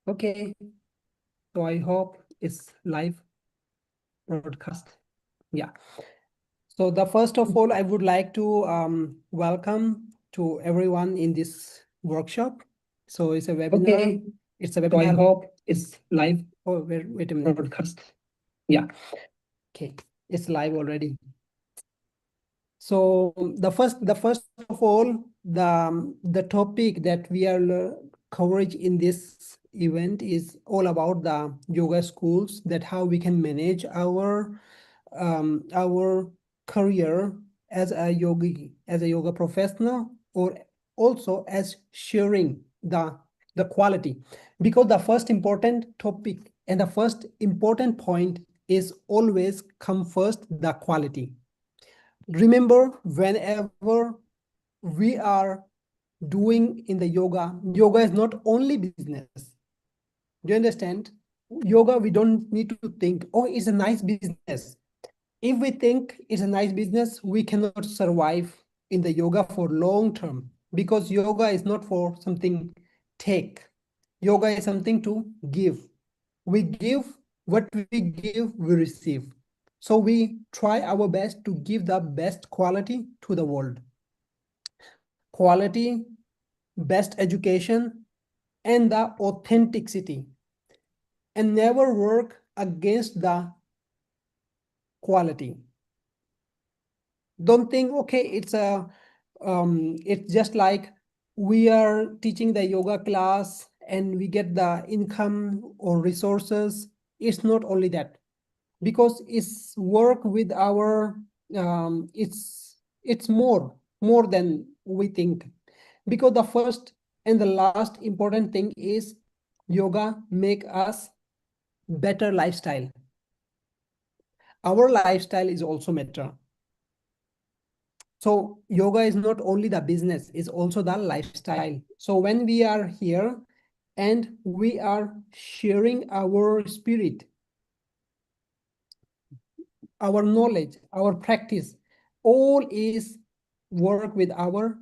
Okay, so I hope it's live broadcast. Yeah. So the first of all, I would like to welcome to everyone in this workshop. So it's a webinar. Okay. It's a So I webinar. hope it's live Oh, wait a minute. broadcast. Yeah. Okay, it's live already. So the first of all, the topic that we are coverage in this event is all about the yoga schools, that how we can manage our career as a yogi, as a yoga professional, or also as sharing the quality. Because the first important topic and the first important point is always come first, the quality. Remember, whenever we are doing in the yoga is not only business. Do you understand? Yoga, we don't need to think, oh, it's a nice business. If we think it's a nice business, we cannot survive in the yoga for long term, because yoga is not for something take. Yoga is something to give. We give, what we give, we receive. So we try our best to give the best quality to the world. Quality, best education, and the authenticity. And never work against the quality. Don't think, okay, it's just like we are teaching the yoga class and we get the income or resources. It's not only that, because it's work with our it's more than we think. Because the first and the last important thing is yoga make us better lifestyle. Our lifestyle is also matter. So yoga is not only the business, it's also the lifestyle. So when we are here and we are sharing our spirit, our knowledge, our practice, all is work with our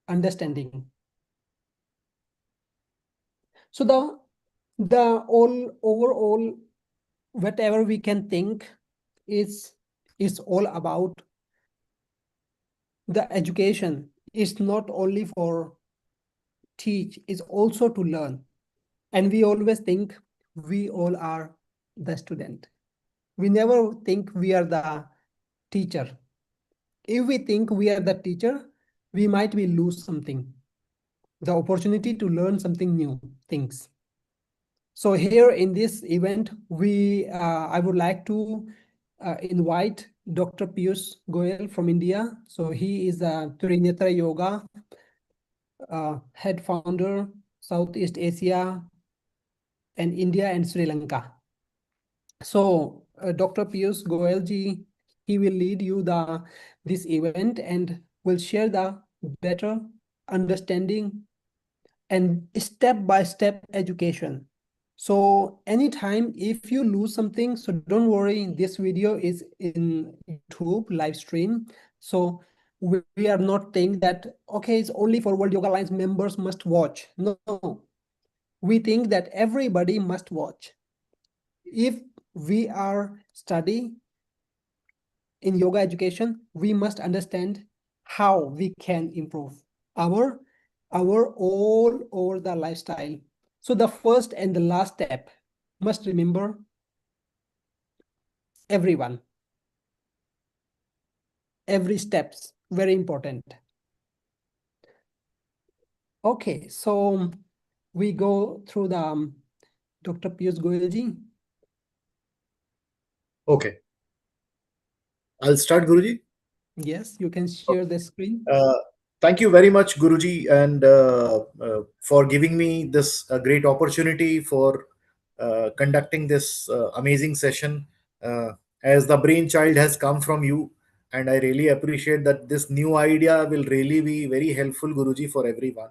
understanding. So the all overall, whatever we can think is all about the education. Is not only for teach, is also to learn. And we always think we all are the student. We never think we are the teacher. If we think we are the teacher, we might be lose something, the opportunity to learn something new things. So here in this event, I would like to invite Dr. Piyush Goyal from India. So he is a Trinetra Yoga head founder, Southeast Asia, and India and Sri Lanka. So Dr. Piyush Goyal ji, he will lead you this event and will share the better understanding and step-by-step education. So anytime if you lose something, so don't worry, this video is in YouTube live stream. So we are not saying that, okay, it's only for World Yoga Alliance members must watch. No, we think that everybody must watch. If we are studying in yoga education, we must understand how we can improve our all over the lifestyle. So the first and the last step must remember everyone. Every steps very important. Okay, so we go through the Dr. Piyush Goyal ji. Okay. I'll start, Guruji. Yes, you can share the screen. Thank you very much, Guruji, and for giving me this great opportunity for conducting this amazing session. As the brainchild has come from you, and I really appreciate that this new idea will really be very helpful, Guruji, for everyone.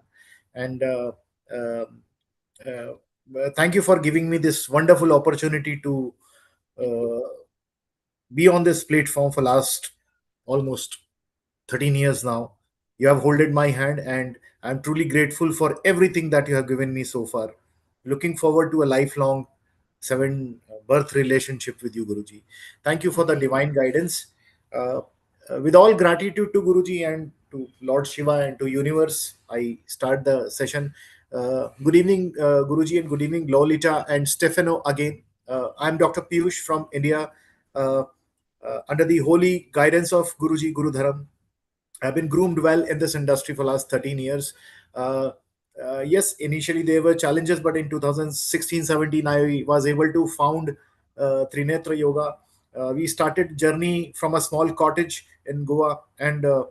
And uh, uh, thank you for giving me this wonderful opportunity to uh, be on this platform for last almost 13 years now. You have holded my hand, and I'm truly grateful for everything that you have given me so far. Looking forward to a lifelong seven birth relationship with you, Guruji. Thank you for the Okay. divine guidance. Uh, with all gratitude to Guruji and to Lord Shiva and to Universe, I start the session. Good evening, Guruji, and good evening, Lolita and Stefano again. I'm Dr. Piyush from India. Uh, Under the holy guidance of Guruji Guru Dharam, I've been groomed well in this industry for last 13 years. Uh, yes, initially there were challenges, but in 2016-17, I was able to found Trinetra Yoga. We started journey from a small cottage in Goa, and uh,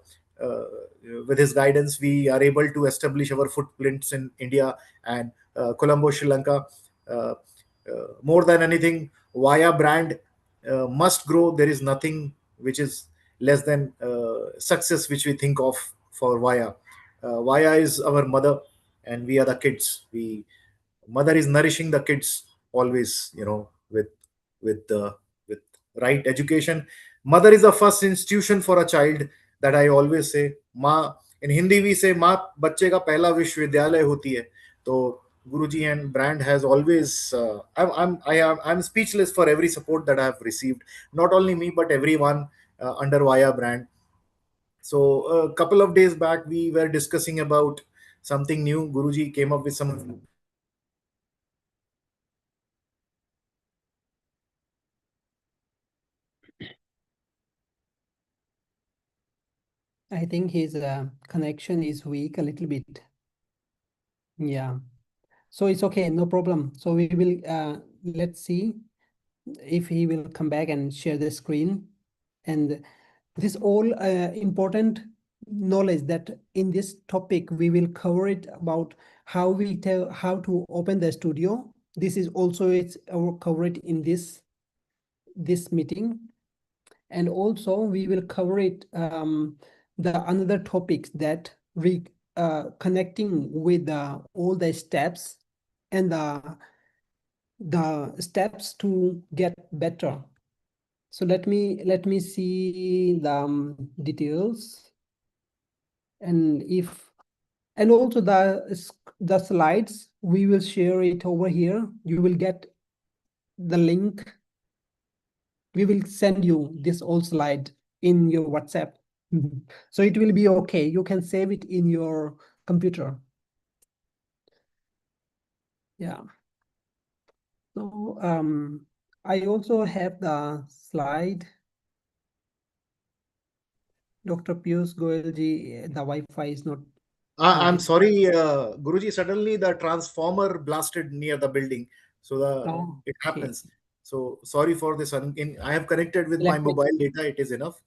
with his guidance, we are able to establish our footprints in India and Colombo, Sri Lanka. Uh, More than anything, Via brand must grow. There is nothing which is less than success which we think of for Vaya. Vaya is our mother, and we are the kids. We Mother is nourishing the kids always, with the with right education. Mother is the first institution for a child. That I always say. माँ, in Hindi we say माँ बच्चे का पहला विश्वविद्यालय होती है. तो Guruji and brand has always I'm speechless for every support that I have received, not only me but everyone under Vaya brand. So a couple of days back we were discussing about something new. Guruji came up with some. I think his connection is weak a little bit. Yeah. So it's okay, no problem. So we will let's see if he will come back and share the screen. And this all important knowledge that in this topic we will cover it about how we tell how to open the studio. This is also it's our covered in this meeting, and also we will cover it the another topics that we connecting with all the steps and the steps to get better. So let me see the details, and if and also the slides we will share it over here. You will get the link. We will send you this old slide in your WhatsApp. So it will be okay. You can save it in your computer. Yeah. So I also have the slide. Dr. Piyush Goyalji, the Wi-Fi is not I'm working. sorry, Guruji. Suddenly the transformer blasted near the building, so Oh, it okay. happens. So sorry for this. I have connected with my Let me. mobile data. It is enough.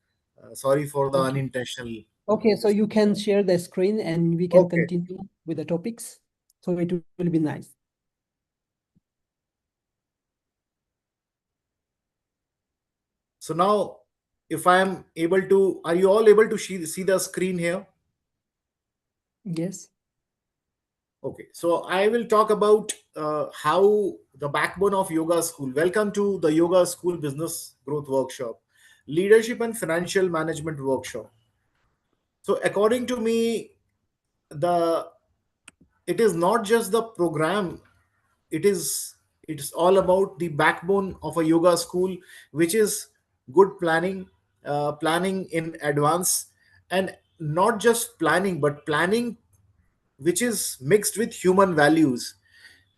Sorry for the Okay. unintentional. Okay, so you can share the screen and we can Okay. continue with the topics. So it will be nice. So now, if I am able to, are you all able to see the screen here? Yes. Okay, so I will talk about how the backbone of yoga school. Welcome to the Yoga School Business Growth Workshop, Leadership and Financial Management Workshop. So, according to me, the it is not just the program. It is it's all about the backbone of a yoga school, which is good planning, planning in advance, and not just planning, but planning which is mixed with human values.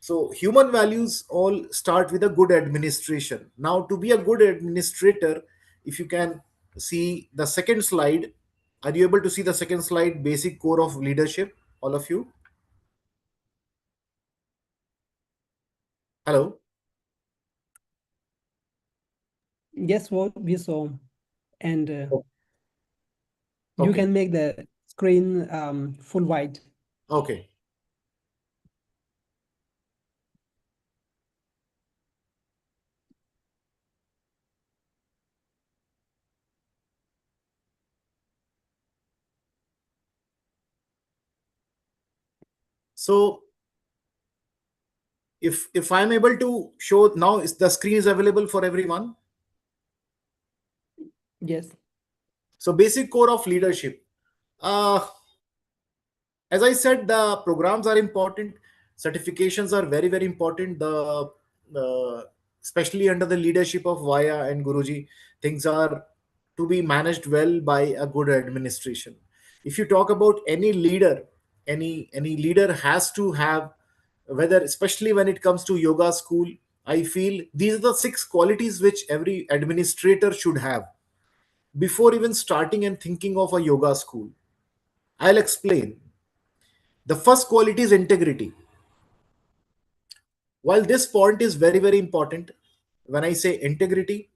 So human values all start with a good administration. Now, to be a good administrator, if you can see the second slide, are you able to see the second slide, basic core of leadership, all of you? Hello. Yes, what we saw. And you Okay. can make the screen full wide. Okay. So if I'm able to show now, is the screen is available for everyone. Yes. So basic core of leadership. uh, as I said, the programs are important, certifications are very very important. Uh, Especially under the leadership of Vaya and Guruji, things are to be managed well by a good administration. If you talk about any leader, any leader has to have, whether especially when it comes to yoga school, I feel these are the six qualities which every administrator should have before even starting and thinking of a yoga school. I'll explain. The first quality is integrity. While this point is very, very important, when I say integrity,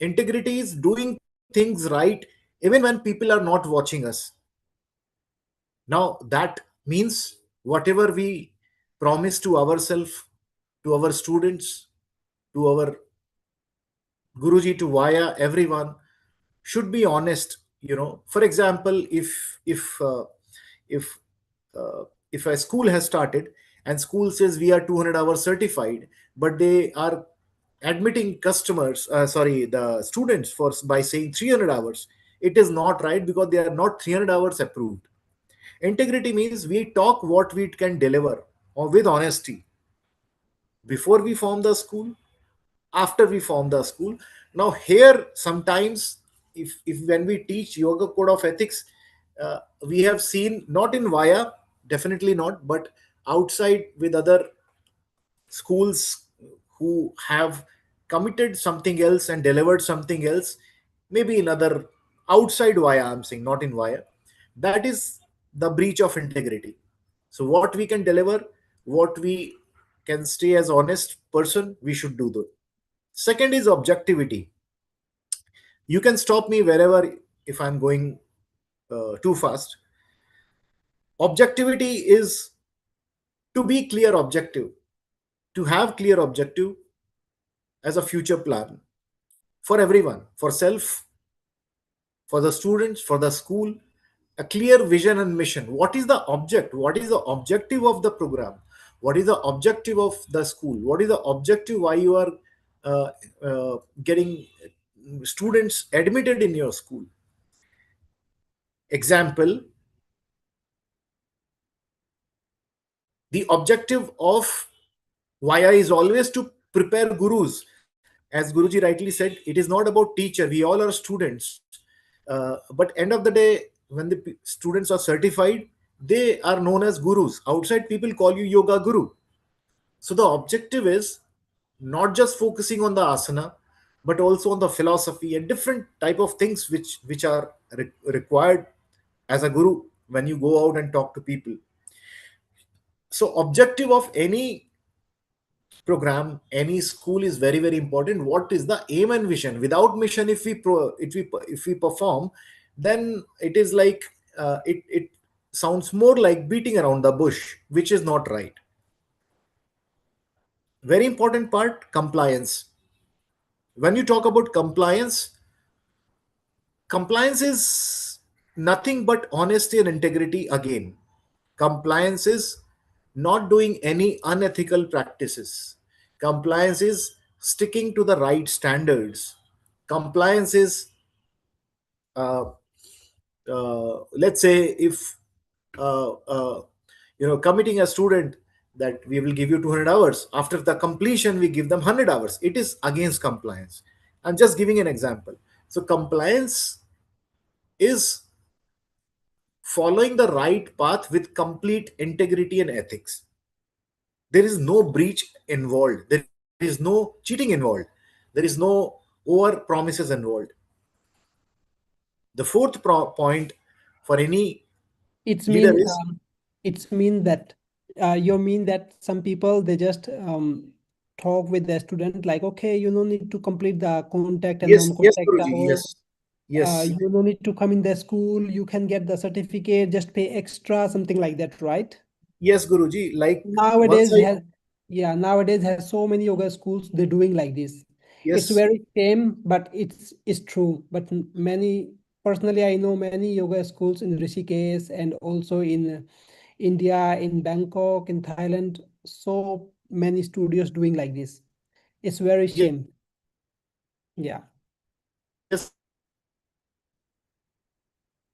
integrity is doing things right even when people are not watching us. Now, that means whatever we promise to ourselves, to our students, to our Guruji, to Vaya, everyone should be honest. For example, if uh, if a school has started and school says we are 200 hours certified, but they are admitting customers, sorry, the students, for by saying 300 hours, it is not right because they are not 300 hours approved. Integrity means we talk what we can deliver, or with honesty, before we form the school, after we form the school. Now here sometimes, if when we teach yoga code of ethics, we have seen, not in Vaya, definitely not, but outside with other schools who have committed something else and delivered something else, maybe in other, outside Vaya, I'm saying, not in Vaya. That is the breach of integrity. So what we can deliver, what we can stay as honest person, we should do that. Second is objectivity. You can stop me wherever if I'm going too fast. Objectivity is to be clear objective, to have clear objective as a future plan for everyone, for self, for the students, for the school, a clear vision and mission. What is the object? What is the objective of the program? What is the objective of the school? What is the objective why you are uh, getting students admitted in your school? Example, the objective of Vaya is always to prepare gurus. As Guruji rightly said, it is not about teacher. We all are students. But end of the day, when the students are certified, they are known as gurus. Outside, people call you yoga guru. So the objective is not just focusing on the asana, but also on the philosophy and different type of things which are required as a guru when you go out and talk to people. So objective of any program, any school is very very important. What is the aim and vision? Without mission, if we perform, then it is like, it sounds more like beating around the bush, which is not right. Very important part, compliance. When you talk about compliance, compliance is nothing but honesty and integrity again. Compliance is not doing any unethical practices. Compliance is sticking to the right standards. Compliance is, uh, let's say, if uh, uh, committing a student that we will give you 200 hours, after the completion we give them 100 hours, it is against compliance. I'm just giving an example. So compliance is following the right path with complete integrity and ethics. There is no breach involved, there is no cheating involved, there is no over promises involved. The fourth point for any It's leader mean is, it's mean that you mean that some people they just talk with the student like, okay, you don't need to complete the contact and yes, yes, non-contact Guruji, hours. yes, yes, You don't need to come in the school. You can get the certificate. Just pay extra, something like that, right? yes, Guruji. Like once Nowadays I, has Yeah, nowadays has so many yoga schools. They're doing like this. It's yes, very tame, but it's true. But many personally, I know many yoga schools in Rishikesh and also in India, in Bangkok, in Thailand, so many studios doing like this. It's very shame. Yeah.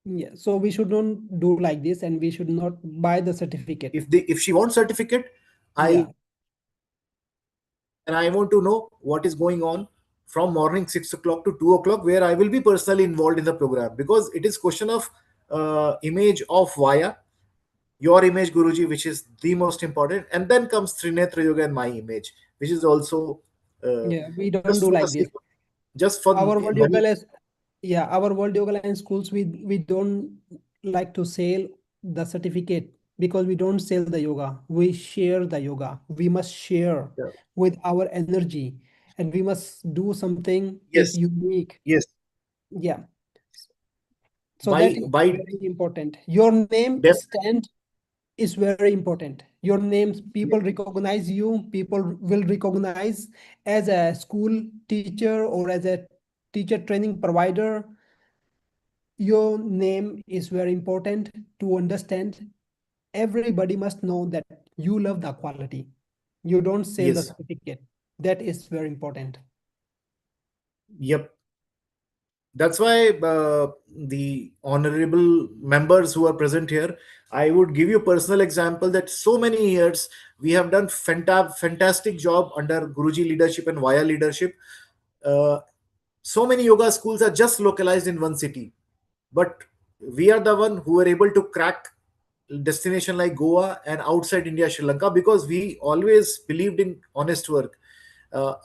Yeah. So we should not do like this, and we should not buy the certificate. If she wants certificate, Yeah. I and I want to know what is going on from morning 6 o'clock to 2 o'clock, where I will be personally involved in the program, because it is question of image of Vaya, your image, Guruji, which is the most important, and then comes Trinetra Yoga and my image, which is also uh, Yeah. We don't just do for the like this. sake of, just for Our World Yoga money. Alliance, yeah, our World Yoga Alliance schools, we don't like to sell the certificate because we don't sell the yoga. We share the yoga. We must share Yeah. with our energy, and we must do something is Yes, unique. yes. Yeah. So that By is by very important. Your name def, stand is very important. Your names, people recognize you, people will recognize as a school teacher or as a teacher training provider. Your name is very important to understand. Everybody must know that you love the quality. You don't sell the yes. certificate. That is very important. Yep. That's why the honorable members who are present here, I would give you a personal example that so many years we have done fantastic job under Guruji leadership and Vaya leadership. Uh, so many yoga schools are just localized in one city, but we are the one who were able to crack destination like Goa and outside India, Sri Lanka, because we always believed in honest work.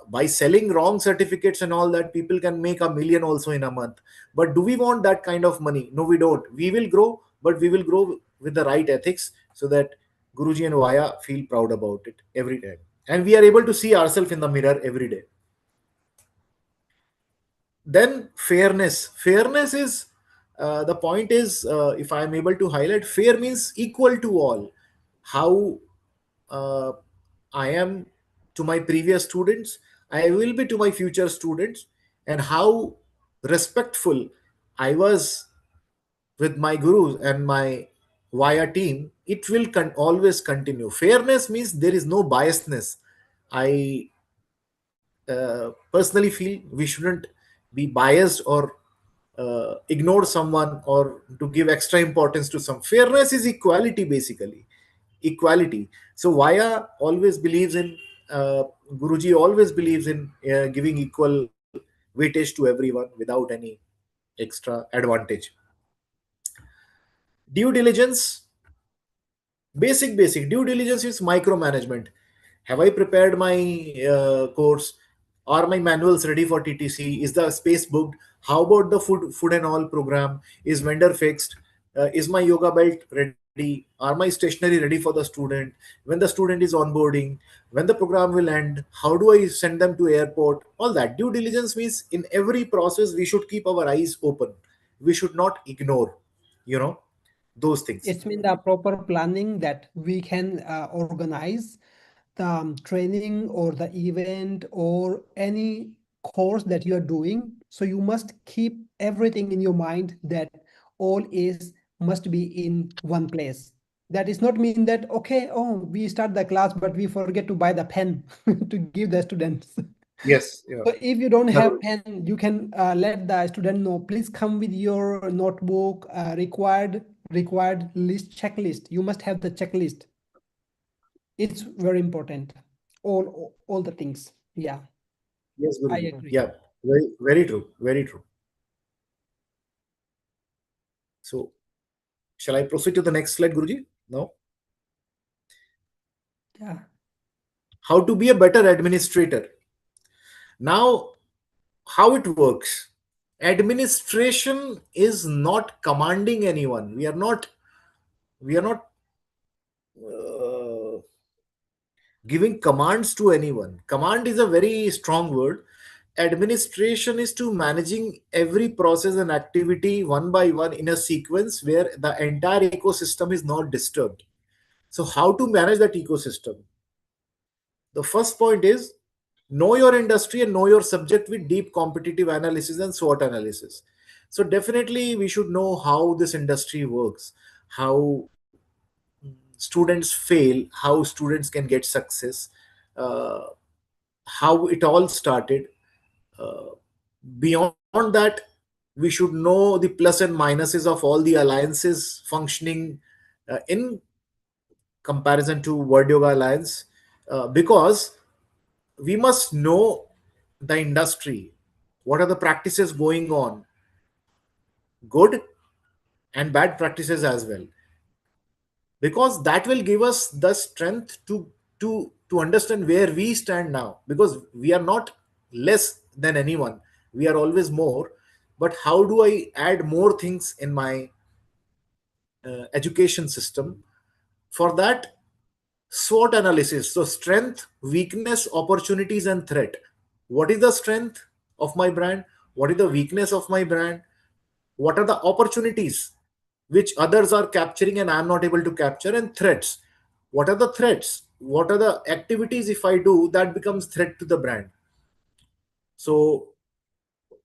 By selling wrong certificates and all that, people can make 1 million also in a month. But do we want that kind of money? No, we don't. We will grow, but we will grow with the right ethics, so that Guruji and Vaya feel proud about it every time, and we are able to see ourselves in the mirror every day. Then fairness is the point is, if I am able to highlight, fair means equal to all. How uh, I am to my previous students, I will be to my future students, and how respectful I was with my gurus and my Vaya team, it will always continue. Fairness means there is no biasness. I personally feel we shouldn't be biased or ignore someone or to give extra importance to some. Fairness is equality, basically. Equality. So Vaya always believes in, uh, Guruji always believes in giving equal weightage to everyone without any extra advantage. Due diligence, basic due diligence is micromanagement. Have I prepared my course? Are my manuals ready for TTC? Is the space booked? How about the food and all program? Is vendor fixed? Is my yoga belt ready? Are my stationery ready for the student? When the student is onboarding, when the program will end, how do I send them to airport? All that due diligence means in every process we should keep our eyes open. We should not ignore, you know, those things. It's mean the proper planning that we can organize the training or the event or any course that you are doing. So you must keep everything in your mind that all is must be in one place. That is not mean that okay, oh, we start the class, but we forget to buy the pen to give the students. Yes, yeah. So if you don't have pen, you can let the student know, please come with your notebook, required list checklist. You must have the checklist. It's very important. All the things. Yeah, Yes, I Guruji. agree. Yeah, very true. Very true. So, shall I proceed to the next slide, Guruji? Now, Yeah. how to be a better administrator. Now, how it works. Administration is not commanding anyone. We are not uh, giving commands to anyone. Command is a very strong word. Administration is to managing every process and activity one by one in a sequence where the entire ecosystem is not disturbed. So, how to manage that ecosystem? The first point is know your industry and know your subject with deep competitive analysis and SWOT analysis. So, definitely, we should know how this industry works, how students fail, how students can get success, uh, how it all started. uh, Beyond that, we should know the plus and minuses of all the alliances functioning in comparison to World Yoga Alliance, because we must know the industry, what are the practices going on, good and bad practices as well, because that will give us the strength to understand where we stand now, because we are not less than anyone, we are always more. But how do I add more things in my education system? For that, SWOT analysis, so strength, weakness, opportunities and threat. What is the strength of my brand? What is the weakness of my brand? What are the opportunities which others are capturing and I'm not able to capture? And threats, what are the threats? What are the activities if I do that becomes threat to the brand? So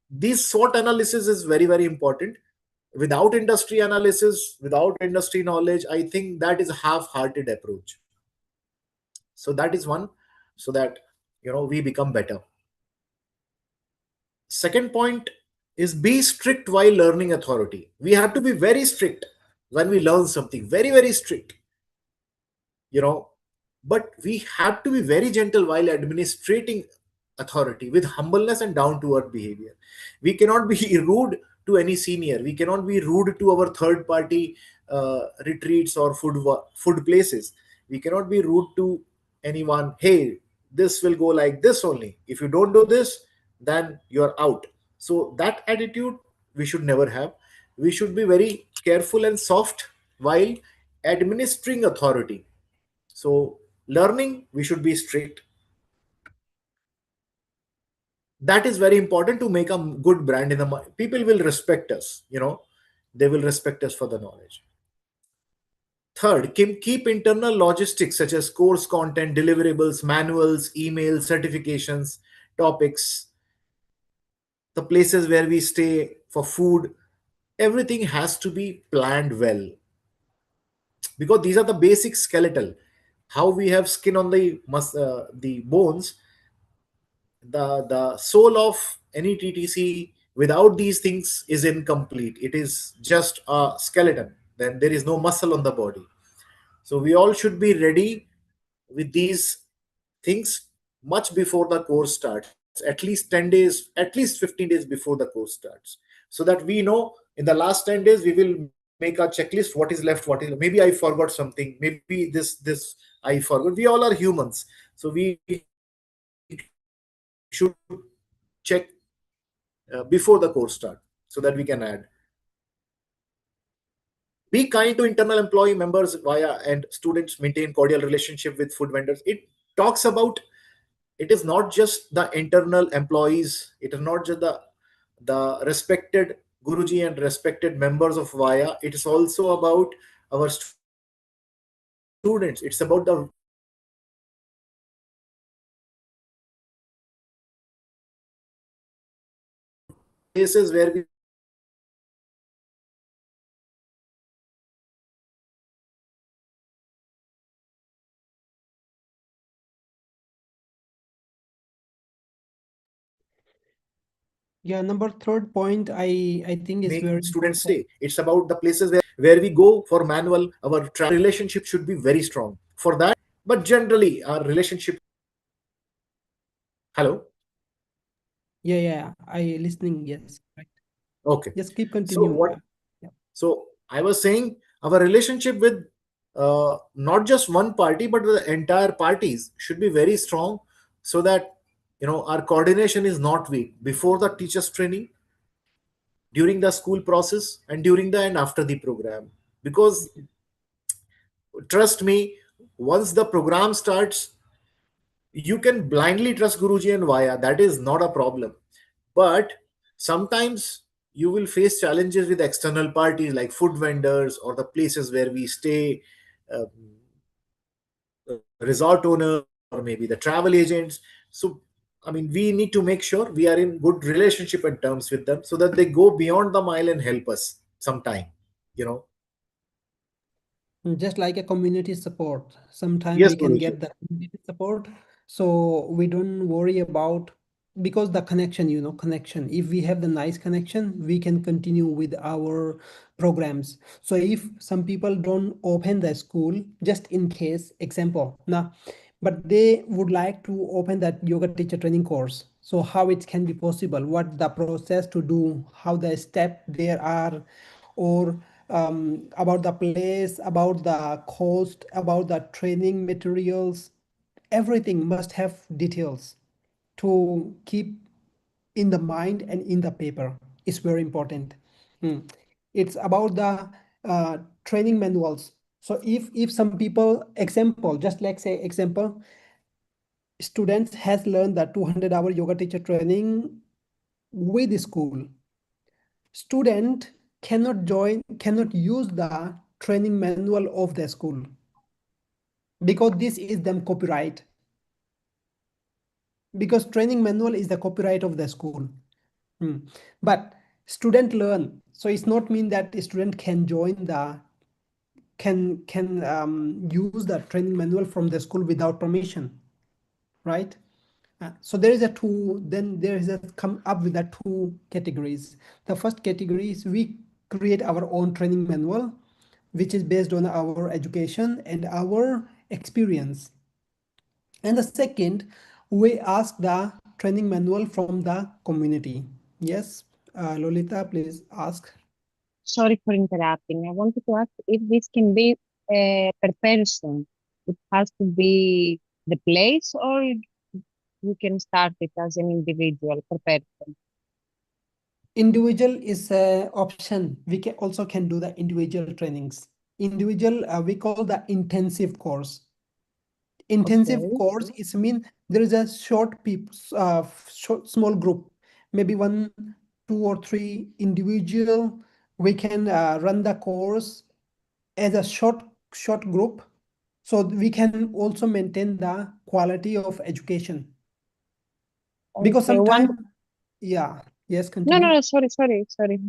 this SWOT analysis is very very important. Without industry analysis, without industry knowledge, I think that is a half-hearted approach. So that is one, so that we become better. Second point is be strict while learning authority. We have to be very strict when we learn something, very very strict, you know but we have to be very gentle while administrating authority, with humbleness and down to earth behavior. We cannot be rude to any senior, we cannot be rude to our third party retreats or food places. We cannot be rude to anyone. Hey, this will go like this only, if you don't do this, then you're out. So that attitude we should never have. We should be very careful and soft while administering authority. So learning, we should be strict. That is very important to make a good brand in the people will respect us. They will respect us for the knowledge. Third, keep internal logistics such as course content, deliverables, manuals, emails, certifications, topics, the places where we stay, for food. Everything has to be planned well, because these are the basic skeletal. How we have skin on the bones, the soul of any TTC without these things is incomplete. It is just a skeleton. Then there is no muscle on the body. So we all should be ready with these things much before the course starts, at least 10 days, at least 15 days before the course starts, so that we know in the last 10 days we will make a checklist, what is left, what is, maybe I forgot something, maybe this I forgot. We all are humans, so we should check before the course start, so that we can add. Be kind to internal employee members via and students, maintain cordial relationship with food vendors. It talks about, it is not just the internal employees, it is not just the respected guruji and respected members of via, it is also about our students, it's about the places where we stay, it's about the places where we stay, Yeah, number third point I think is make very students important. stay. It's about the places where we go for manual. Our relationship should be very strong for that. But generally, our relationship. Hello. Yeah, yeah, I listening. Yes, right. Okay. Just keep So continue. what? Yeah. So I was saying our relationship with not just one party but with the entire parties should be very strong, so that our coordination is not weak before the teachers training, during the school process, and during the and after the program. Because trust me, once the program starts, you can blindly trust Guruji and Vaya. That is not a problem. But sometimes you will face challenges with external parties like food vendors or the places where we stay, um, resort owners, or maybe the travel agents. So, I mean, we need to make sure we are in good relationship and terms with them, so that they go beyond the mile and help us sometime. You know, Just like a community support, sometimes Yes, we can Guruji. get the community support, so we don't worry about, because the connection, connection, if we have the nice connection, we can continue with our programs. So if some people don't open the school, just in case example now, but they would like to open that yoga teacher training course, so how it can be possible, what the process to do, how the step there are, or about the place, about the cost, about the training materials. Everything must have details to keep in the mind and in the paper. It's very important. Hmm. It's about the training manuals. So if some people, example, just like say example, students has learned the 200-hour yoga teacher training with the school. Student cannot use the training manual of the school, because this is them copyright, because training manual is the copyright of the school. Hmm. But student learn, so it's not mean that a student can join the can use the training manual from the school without permission, right? So there is a two, then there is a come up with the two categories. The first category is we create our own training manual, which is based on our education and our experience. And the second, we ask the training manual from the community. Yes, Lolita, please ask. Sorry for interrupting. I wanted to ask if this can be per person. It has to be the place, or you can start it as an individual per person. Individual is a option. We can also can do the individual trainings. Individual, we call the intensive course. Intensive Okay. course is mean there is a short small group, maybe one, two or three individual. We can run the course as a short group, so we can also maintain the quality of education, because Okay. One. sometimes, yeah, yes, No, no, continue. no. Sorry.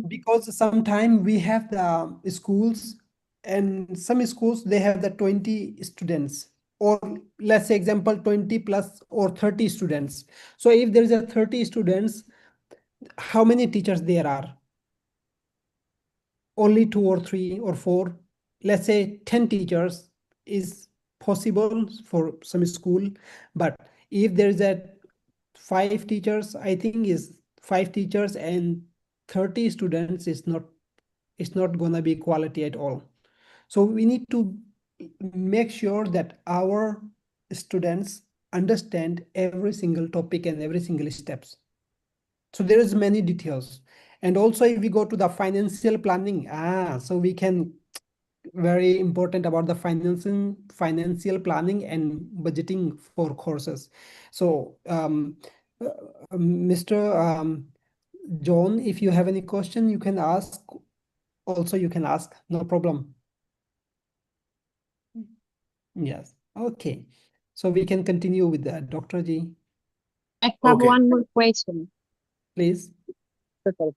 Because sometimes we have the schools, and some schools they have the 20 students, or let's say example 20 plus or 30 students. So if there is a 30 students, how many teachers there are? Only two or three or four. Let's say 10 teachers is possible for some school, but if there is a five teachers, I think is five teachers and 30 students is not, it's not gonna be quality at all. So we need to make sure that our students understand every single topic and every single steps. So there is many details. And also if we go to the financial planning, so we can, very important about the financial planning and budgeting for courses. So Mr. John, if you have any question, you can ask. Also, you can ask, no problem. Yes. Okay. So we can continue with that. Dr. G, I have Okay. one more question. please. Okay.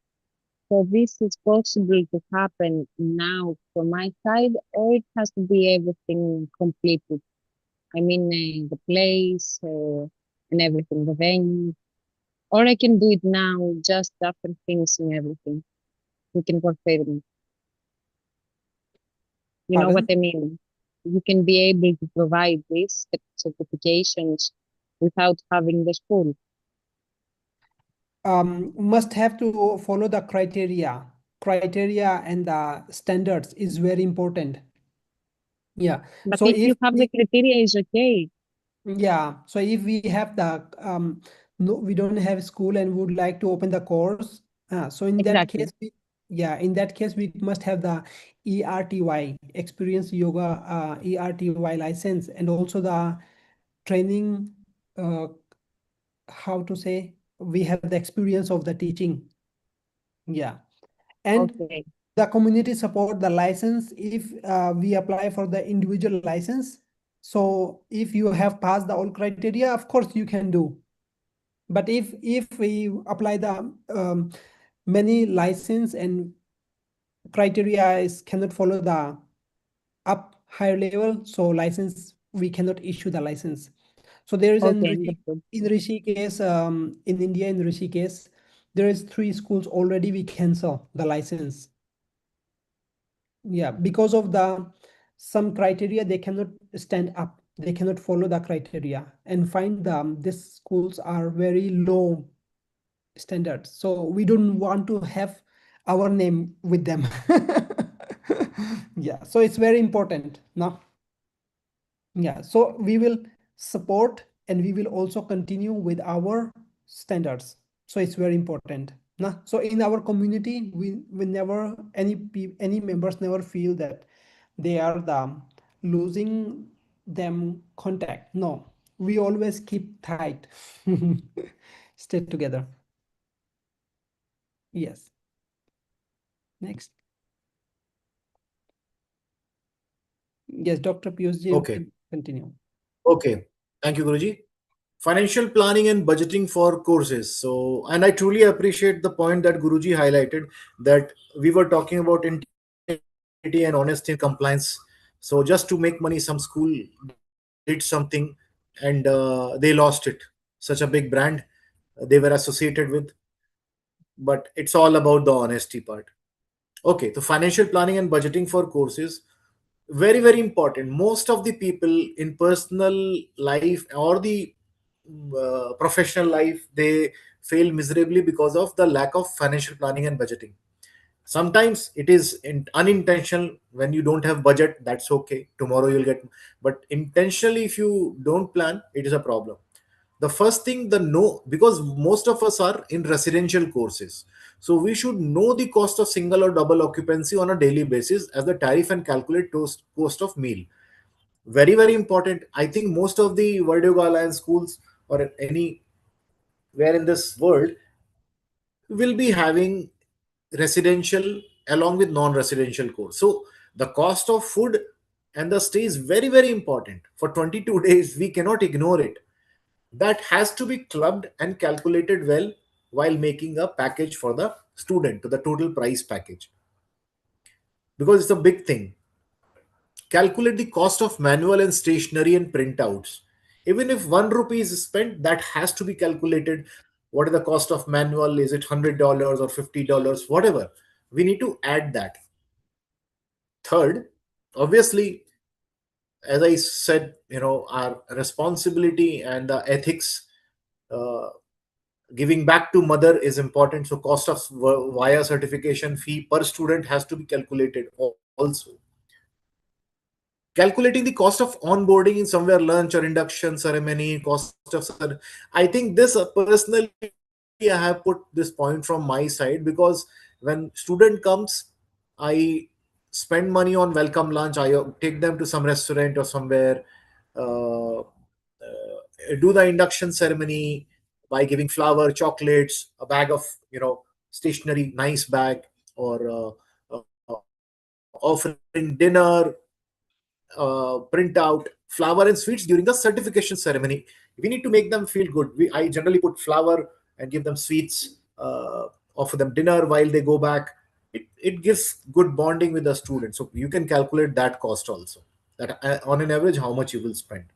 So this is possible to happen now from my side, or it has to be everything completed? I mean, the place and everything, the venue. Or I can do it now just after finishing everything. You can confirm me. You know what Pardon? I mean? You can be able to provide these certifications without having the school. Must have to follow the criteria and the standards is very important. Yeah. But So if if you have the criteria, is okay. yeah, so if we have the no, we don't have school and would like to open the course, so in that case Exactly. yeah, in that case we must have the E-RTY, experience yoga, E-RTY license, and also the training, uh, how to say, we have the experience of the teaching. Yeah. And Okay. the community support the license if we apply for the individual license. So if you have passed the all criteria, of course you can do. But if we apply the many license and criteria is cannot follow the up higher level, so license, we cannot issue the license. So there is Okay, understood. in Rishikesh, in India, in Rishikesh, there is 3 schools already we cancel the license. Yeah, because of the some criteria they cannot stand up. They cannot follow the criteria and find them. These schools are very low standards. So we don't want to have our name with them. Yeah, so it's very important. Now, yeah, so we will support and we will also continue with our standards. So it's very important. Nah? So in our community, we never any members never feel that they are the losing them contact. No, we always keep tight, stay together. Yes. Next. Yes, Dr. Piyush, you Okay. can continue. Okay. Thank you, Guruji. Financial planning and budgeting for courses. So, and I truly appreciate the point that Guruji highlighted, that we were talking about integrity and honesty and compliance. So just to make money, some school did something and they lost it. Such a big brand they were associated with, but it's all about the honesty part. Okay, so financial planning and budgeting for courses, very very important. Most of the people in personal life or the professional life, they fail miserably because of the lack of financial planning and budgeting. Sometimes it is unintentional. When you don't have budget, that's okay, tomorrow you'll get. But intentionally, if you don't plan, it is a problem. The first thing, the know, because most of us are in residential courses, so we should know the cost of single or double occupancy on a daily basis as the tariff and calculate cost of meal. Very very important. I think most of the World Yoga Alliance schools or anywhere in this world will be having residential along with non-residential course. So the cost of food and the stay is very very important. For 22 days we cannot ignore it. That has to be clubbed and calculated well while making a package for the student to the total price package, because it's a big thing. Calculate the cost of manual and stationery and printouts. Even if 1 rupee is spent, that has to be calculated. What is the cost of manual? Is it $100 or $50? Whatever. We need to add that. Third, obviously, as I said, our responsibility and the ethics, uh, giving back to mother is important. So cost of via certification fee per student has to be calculated also. Calculating the cost of onboarding in somewhere lunch or induction ceremony, cost of I think this personally I have put this point from my side, because when student comes, I spend money on welcome lunch. I take them to some restaurant or somewhere, do the induction ceremony by giving flower, chocolates, a bag of stationery, nice bag, or offering dinner, printout, flower and sweets during the certification ceremony. We need to make them feel good. I generally put flower and give them sweets, offer them dinner while they go back. It gives good bonding with the students. So you can calculate that cost also. That on an average, how much you will spend.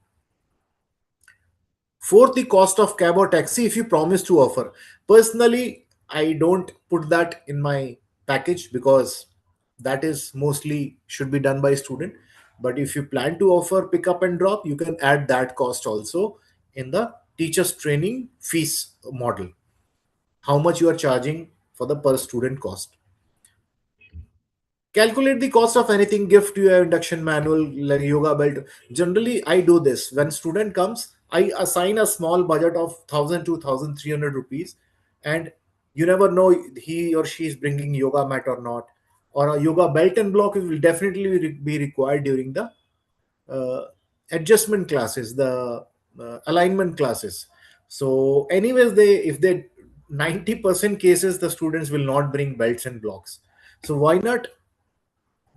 Fourth, the cost of cab or taxi if you promise to offer. Personally, I don't put that in my package because that is mostly should be done by student. But if you plan to offer pick up and drop, you can add that cost also in the teacher's training fees model. How much you are charging for the per student cost. Calculate the cost of anything, gift to your induction manual, like yoga belt. Generally I do this when student comes. I assign a small budget of 1000 to 1300 rupees, and you never know he or she is bringing yoga mat or not, or a yoga belt and block will definitely be required during the uh, adjustment classes, the alignment classes. So anyways, they if they 90% cases the students will not bring belts and blocks. So why not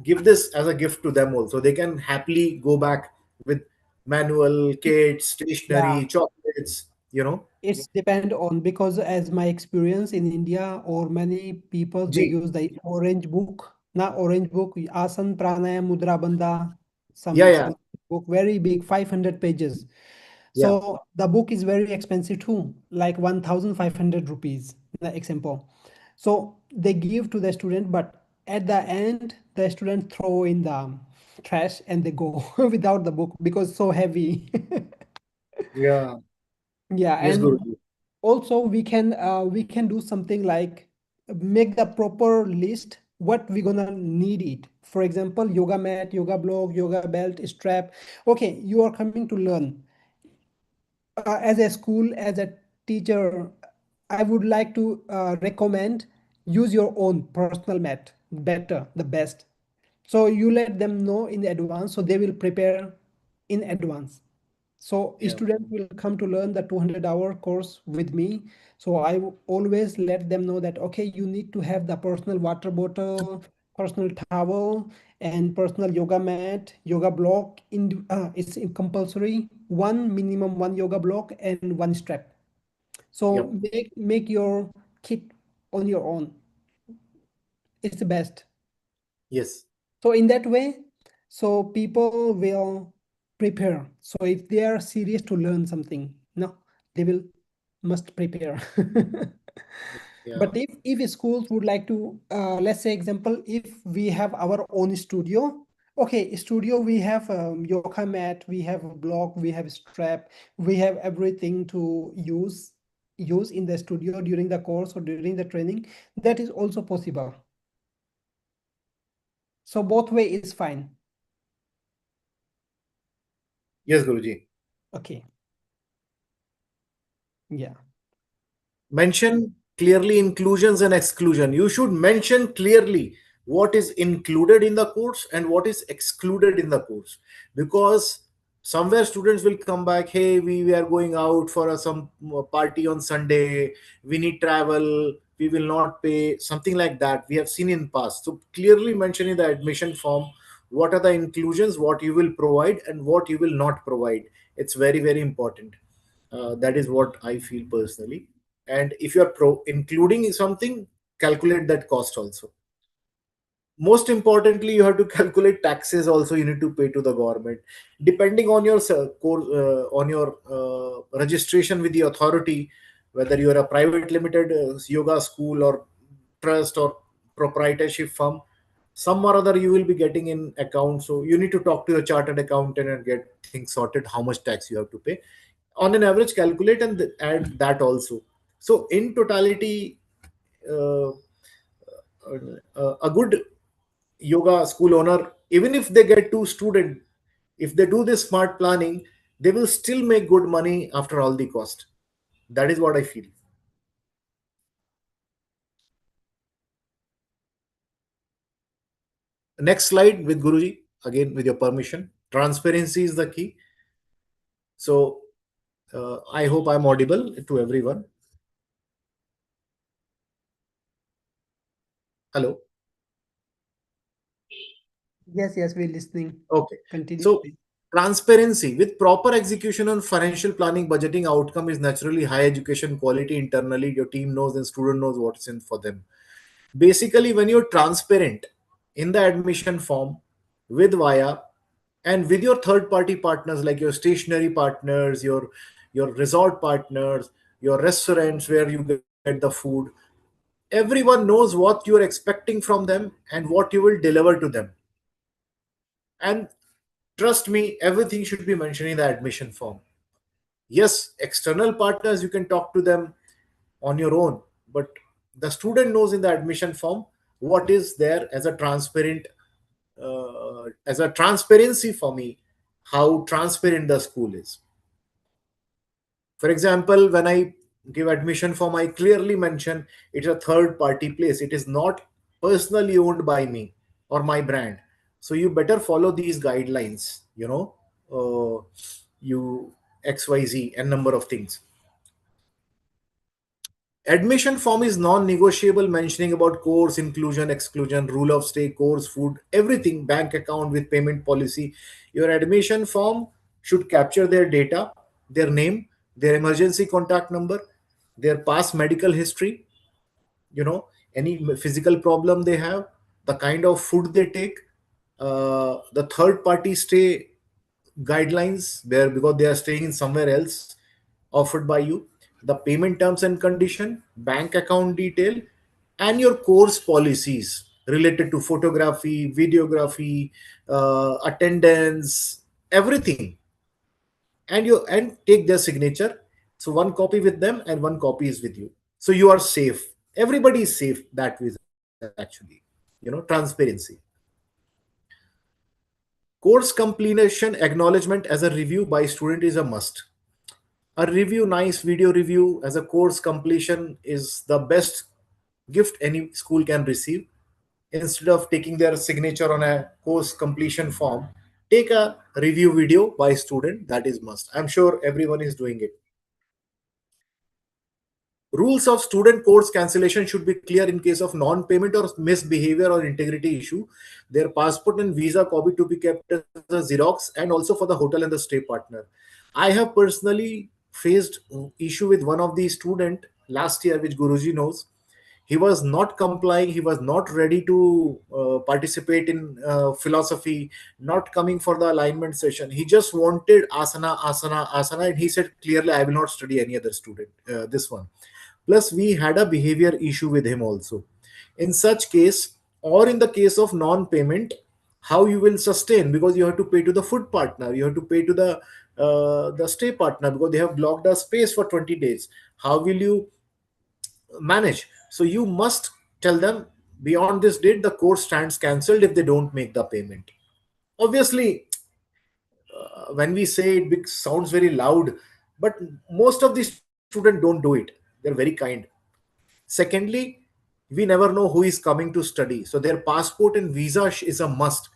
give this as a gift to them also? They can happily go back with manual kits, Yeah, stationery, chocolates. it's depend on, because as my experience in India or many people they Ji. use the orange book, na orange book, asan pranayam mudra bandha. Yeah, some yeah, book, very big, 500 pages. yeah, So the book is very expensive too, like 1,500 rupees, the example. So they give to the student, but at the end, the student throw in the trash and they go without the book because so heavy. yeah. Yeah, Yes, and Guruji. also we can do something like make the proper list what we're gonna need it. For example, yoga mat, yoga block, yoga belt, strap. Okay, you are coming to learn. As a school, as a teacher, I would like to recommend use your own personal mat, better, the best. So you let them know in advance, so they will prepare in advance. So Yeah. students will come to learn the 200-hour course with me. So always let them know that, okay, you need to have the personal water bottle, personal towel, and personal yoga mat, yoga block. It's compulsory. One minimum one yoga block and one strap. So Yep. make your kit on your own. It's the best. Yes. So in that way, so people will prepare. So if they are serious to learn something, no, they will must prepare. Yeah. But if schools would like to, let's say example, if we have our own studio, okay, studio we have yoga mat, we have a block, we have strap, we have everything to use in the studio during the course or during the training. That is also possible. So both way is fine. Yes, Guruji. Okay. Yeah. Mention clearly inclusions and exclusion. You should mention clearly what is included in the course and what is excluded in the course, because somewhere students will come back, hey, we are going out for some party on Sunday, we need travel, we will not pay, something like that we have seen in past. So clearly mention in the admission form what are the inclusions, what you will provide and what you will not provide. It's very, very important. That is what I feel personally. And if you are including something, calculate that cost also. Most importantly, you have to calculate taxes also, you need to pay to the government depending on your course, on your registration with the authority, whether you are a private limited yoga school or trust or proprietorship firm. Some or other you will be getting in account, so you need to talk to your chartered accountant and get things sorted, how much tax you have to pay on an average. Calculate and add that also. So in totality, uh, a good yoga school owner, even if they get two student, if they do this smart planning, they will still make good money after all the cost. That is what I feel. Next slide with Guruji, again with your permission. Transparency is the key. So I hope I'm audible to everyone. Hello. Yes, yes, we're listening. Okay. Continue, So please. transparency with proper execution on financial planning, budgeting outcome is naturally high education quality internally. Your team knows and student knows what's in for them. Basically, when you're transparent in the admission form with Via and with your third party partners like your stationary partners, your resort partners, your restaurants where you get the food, everyone knows what you're expecting from them and what you will deliver to them. And trust me, everything should be mentioned in the admission form. Yes, external partners, you can talk to them on your own, but the student knows in the admission form what is there as a transparent, as a transparency for me, how transparent the school is. For example, when I give admission form, I clearly mention it's a third party place, it is not personally owned by me or my brand. So you better follow these guidelines, uh, you XYZ and number of things. Admission form is non-negotiable, mentioning about course inclusion, exclusion, rule of stay, course, food, everything, bank account with payment policy. Your admission form should capture their data, their name, their emergency contact number, their past medical history, any physical problem they have, the kind of food they take, The third party stay guidelines there, because they are staying in somewhere else offered by you, the payment terms and condition, bank account detail, and your course policies related to photography, videography, attendance, everything. And you and take their signature. So one copy with them and one copy is with you. So you are safe. Everybody is safe that way actually. Transparency. Course completion acknowledgement as a review by student is a must. A review, nice video review as a course completion is the best gift any school can receive. Instead of taking their signature on a course completion form, take a review video by student. That is must. I'm sure everyone is doing it. Rules of student course cancellation should be clear in case of non-payment or misbehavior or integrity issue. Their passport and visa copy to be kept as a Xerox, and also for the hotel and the stay partner. I have personally faced issue with one of the student last year, which Guruji knows. He was not complying. He was not ready to participate in philosophy, not coming for the alignment session. He just wanted asana, asana, asana, and he said clearly, I will not study any other student, this one. Plus we had a behavior issue with him also. In such case, or in the case of non payment, how you will sustain, because you have to pay to the food partner, you have to pay to the stay partner, because they have blocked a space for 20 days. How will you manage? So you must tell them, beyond this date the course stands cancelled if they don't make the payment. Obviously, when we say it, it sounds very loud, but most of the students don't do it. They're very kind. Secondly, we never know who is coming to study, so their passport and visa is a must.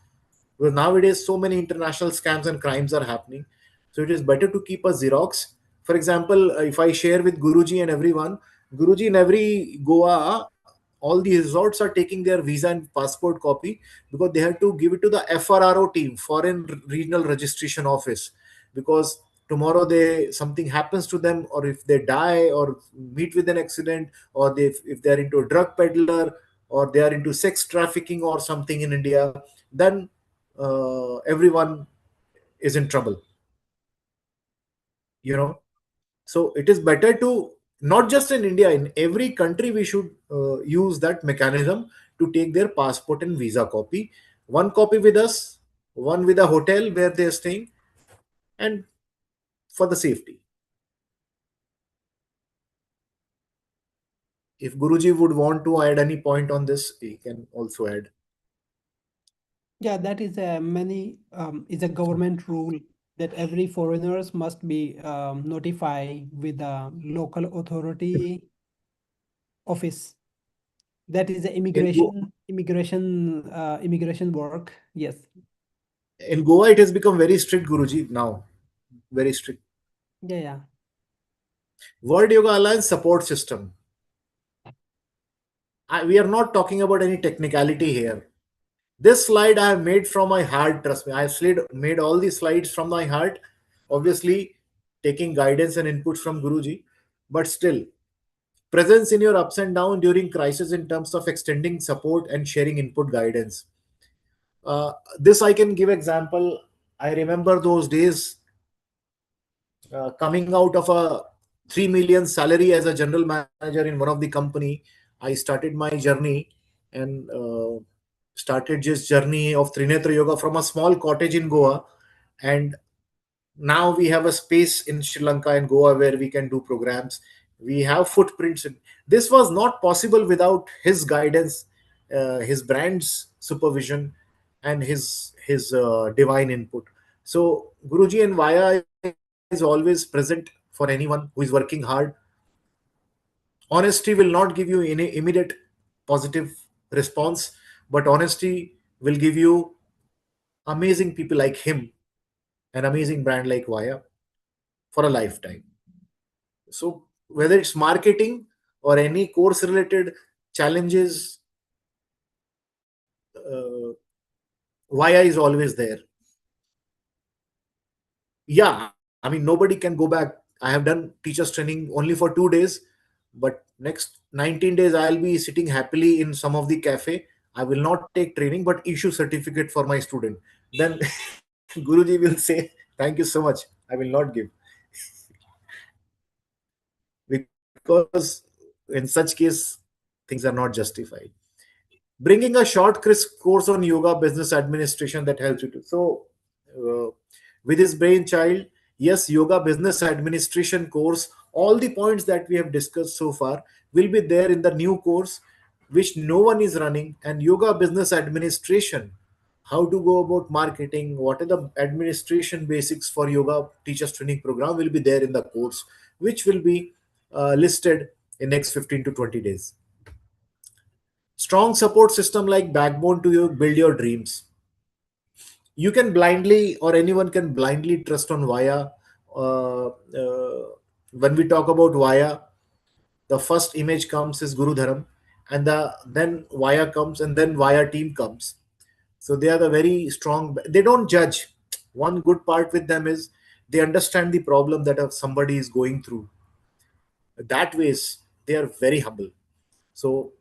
Because nowadays so many international scams and crimes are happening, so it is better to keep a Xerox. For example, if I share with Guruji and everyone, Guruji, in every Goa, all the resorts are taking their visa and passport copy, because they have to give it to the FRRO team, Foreign Regional Registration Office. Because tomorrow they something happens to them, or if they die or meet with an accident, or if they're into a drug peddler, or they are into sex trafficking or something in India, then everyone is in trouble, you know. So it is better to, not just in India, in every country we should use that mechanism to take their passport and visa copy, one copy with us, one with a hotel where they're staying, and for the safety. If Guruji would want to add any point on this, he can also add. Yeah, that is a is a government rule that every foreigners must be notified with the local authority office. That is the in, Go- immigration work. Yes. in Goa it has become very strict, Guruji, now. Very strict. Yeah, yeah. World Yoga Alliance support system. We are not talking about any technicality here. This slide I have made from my heart. Trust me, I have made all these slides from my heart. Obviously, taking guidance and inputs from Guruji, but still, presence in your ups and downs during crisis in terms of extending support and sharing input guidance. This I can give example. I remember those days, coming out of a 3 million salary as a general manager in one of the company. I started my journey, and started this journey of Trinetra Yoga from a small cottage in Goa. And now we have a space in Sri Lanka and Goa where we can do programs. We have footprints. This was not possible without his guidance, his brand's supervision, and his divine input. So Guruji and Vaya is always present for anyone who is working hard. Honesty will not give you any immediate positive response, but honesty will give you amazing people like him, an amazing brand like Vaya, for a lifetime. So whether it's marketing or any course related challenges, uh, Vaya is always there. Yeah, I mean, nobody can go back. I have done teachers training only for 2 days, but next 19 days I'll be sitting happily in some of the cafe. I will not take training but issue certificate for my student, then Guruji will say, thank you so much, I will not give. Because in such case, things are not justified. Bringing a short crisp course on yoga business administration that helps you to. So uh, with his brainchild, yes, yoga business administration course, all the points that we have discussed so far will be there in the new course, which no one is running. And yoga business administration, how to go about marketing, what are the administration basics for yoga teachers training program, will be there in the course, which will be listed in next 15 to 20 days. Strong support system like backbone to you build your dreams. You can blindly, or anyone can blindly trust on Via. When we talk about Via, the first image comes is Guru Dharam, and then Via comes, and then Via team comes. So they are the very strong. They don't judge. One good part with them is they understand the problem that somebody is going through. That ways they are very humble. So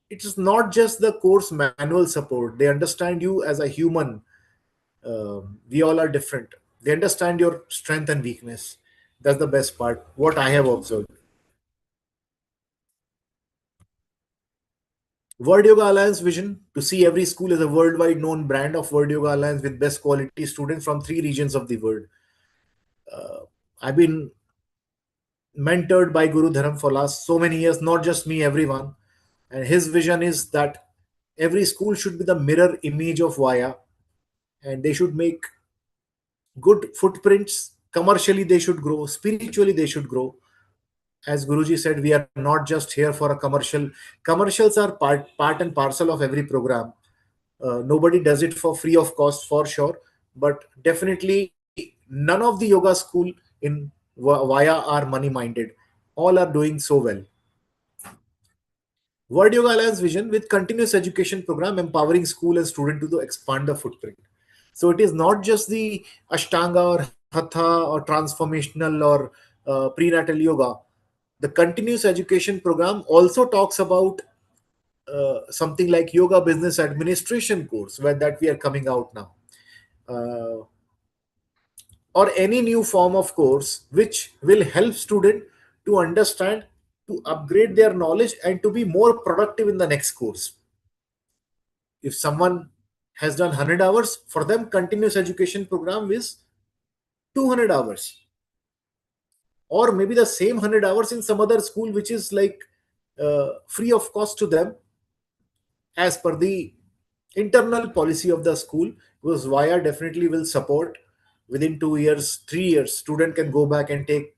it is not just the course manual support. They understand you as a human. We all are different. They understand your strength and weakness. That's the best part, what I have observed. World Yoga Alliance vision to see every school as a worldwide known brand of World Yoga Alliance with best quality students from 3 regions of the world. I've been mentored by Guru Dharam for last so many years, not just me, everyone. And his vision is that every school should be the mirror image of Vaya, and they should make good footprints. Commercially, they should grow. Spiritually, they should grow. As Guruji said, we are not just here for a commercial. Commercials are part and parcel of every program. Nobody does it for free of cost, for sure. But definitely, none of the yoga school in Vaya are money minded. All are doing so well. World Yoga Alliance vision with continuous education program empowering school and student to expand the footprint. So it is not just the Ashtanga or Hatha or transformational or prenatal yoga. The continuous education program also talks about something like yoga business administration course, where that we are coming out now, uh, or any new form of course which will help student to understand, to upgrade their knowledge and to be more productive in the next course. If someone has done 100 hours, for them continuous education program is 200 hours, or maybe the same 100 hours in some other school which is like free of cost to them as per the internal policy of the school, because Via definitely will support. Within 2 years, 3 years, student can go back and take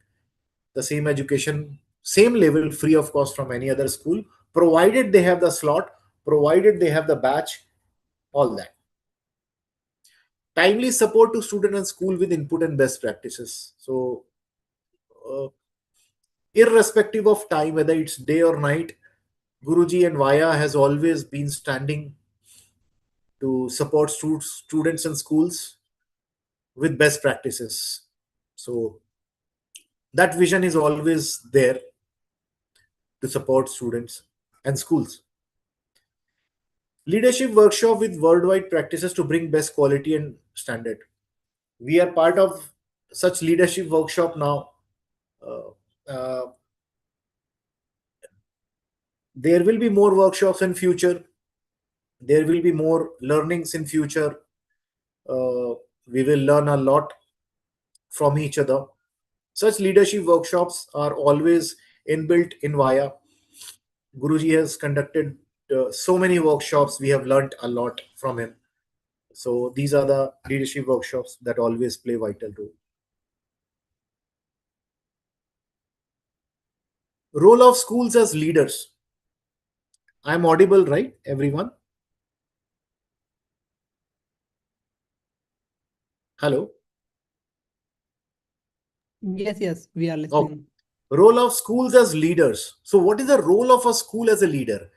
the same education, same level, free of cost from any other school, provided they have the slot, provided they have the batch, all that. Timely support to student and school with input and best practices. So uh, irrespective of time, whether it's day or night, Guruji and Vaya has always been standing to support students and schools with best practices. So that vision is always there to support students and schools. Leadership workshop with worldwide practices to bring best quality and standard. We are part of such leadership workshop now. Uh, there will be more workshops in future. There will be more learnings in future. uh, we will learn a lot from each other. Such leadership workshops are always inbuilt in Vaya. Guruji has conducted so many workshops. We have learnt a lot from him. So these are the leadership workshops that always play vital role. Role of schools as leaders. I'm audible, right, everyone? Hello. Yes, we are Okay. listening. Role of schools as leaders. So what is the role of a school as a leader?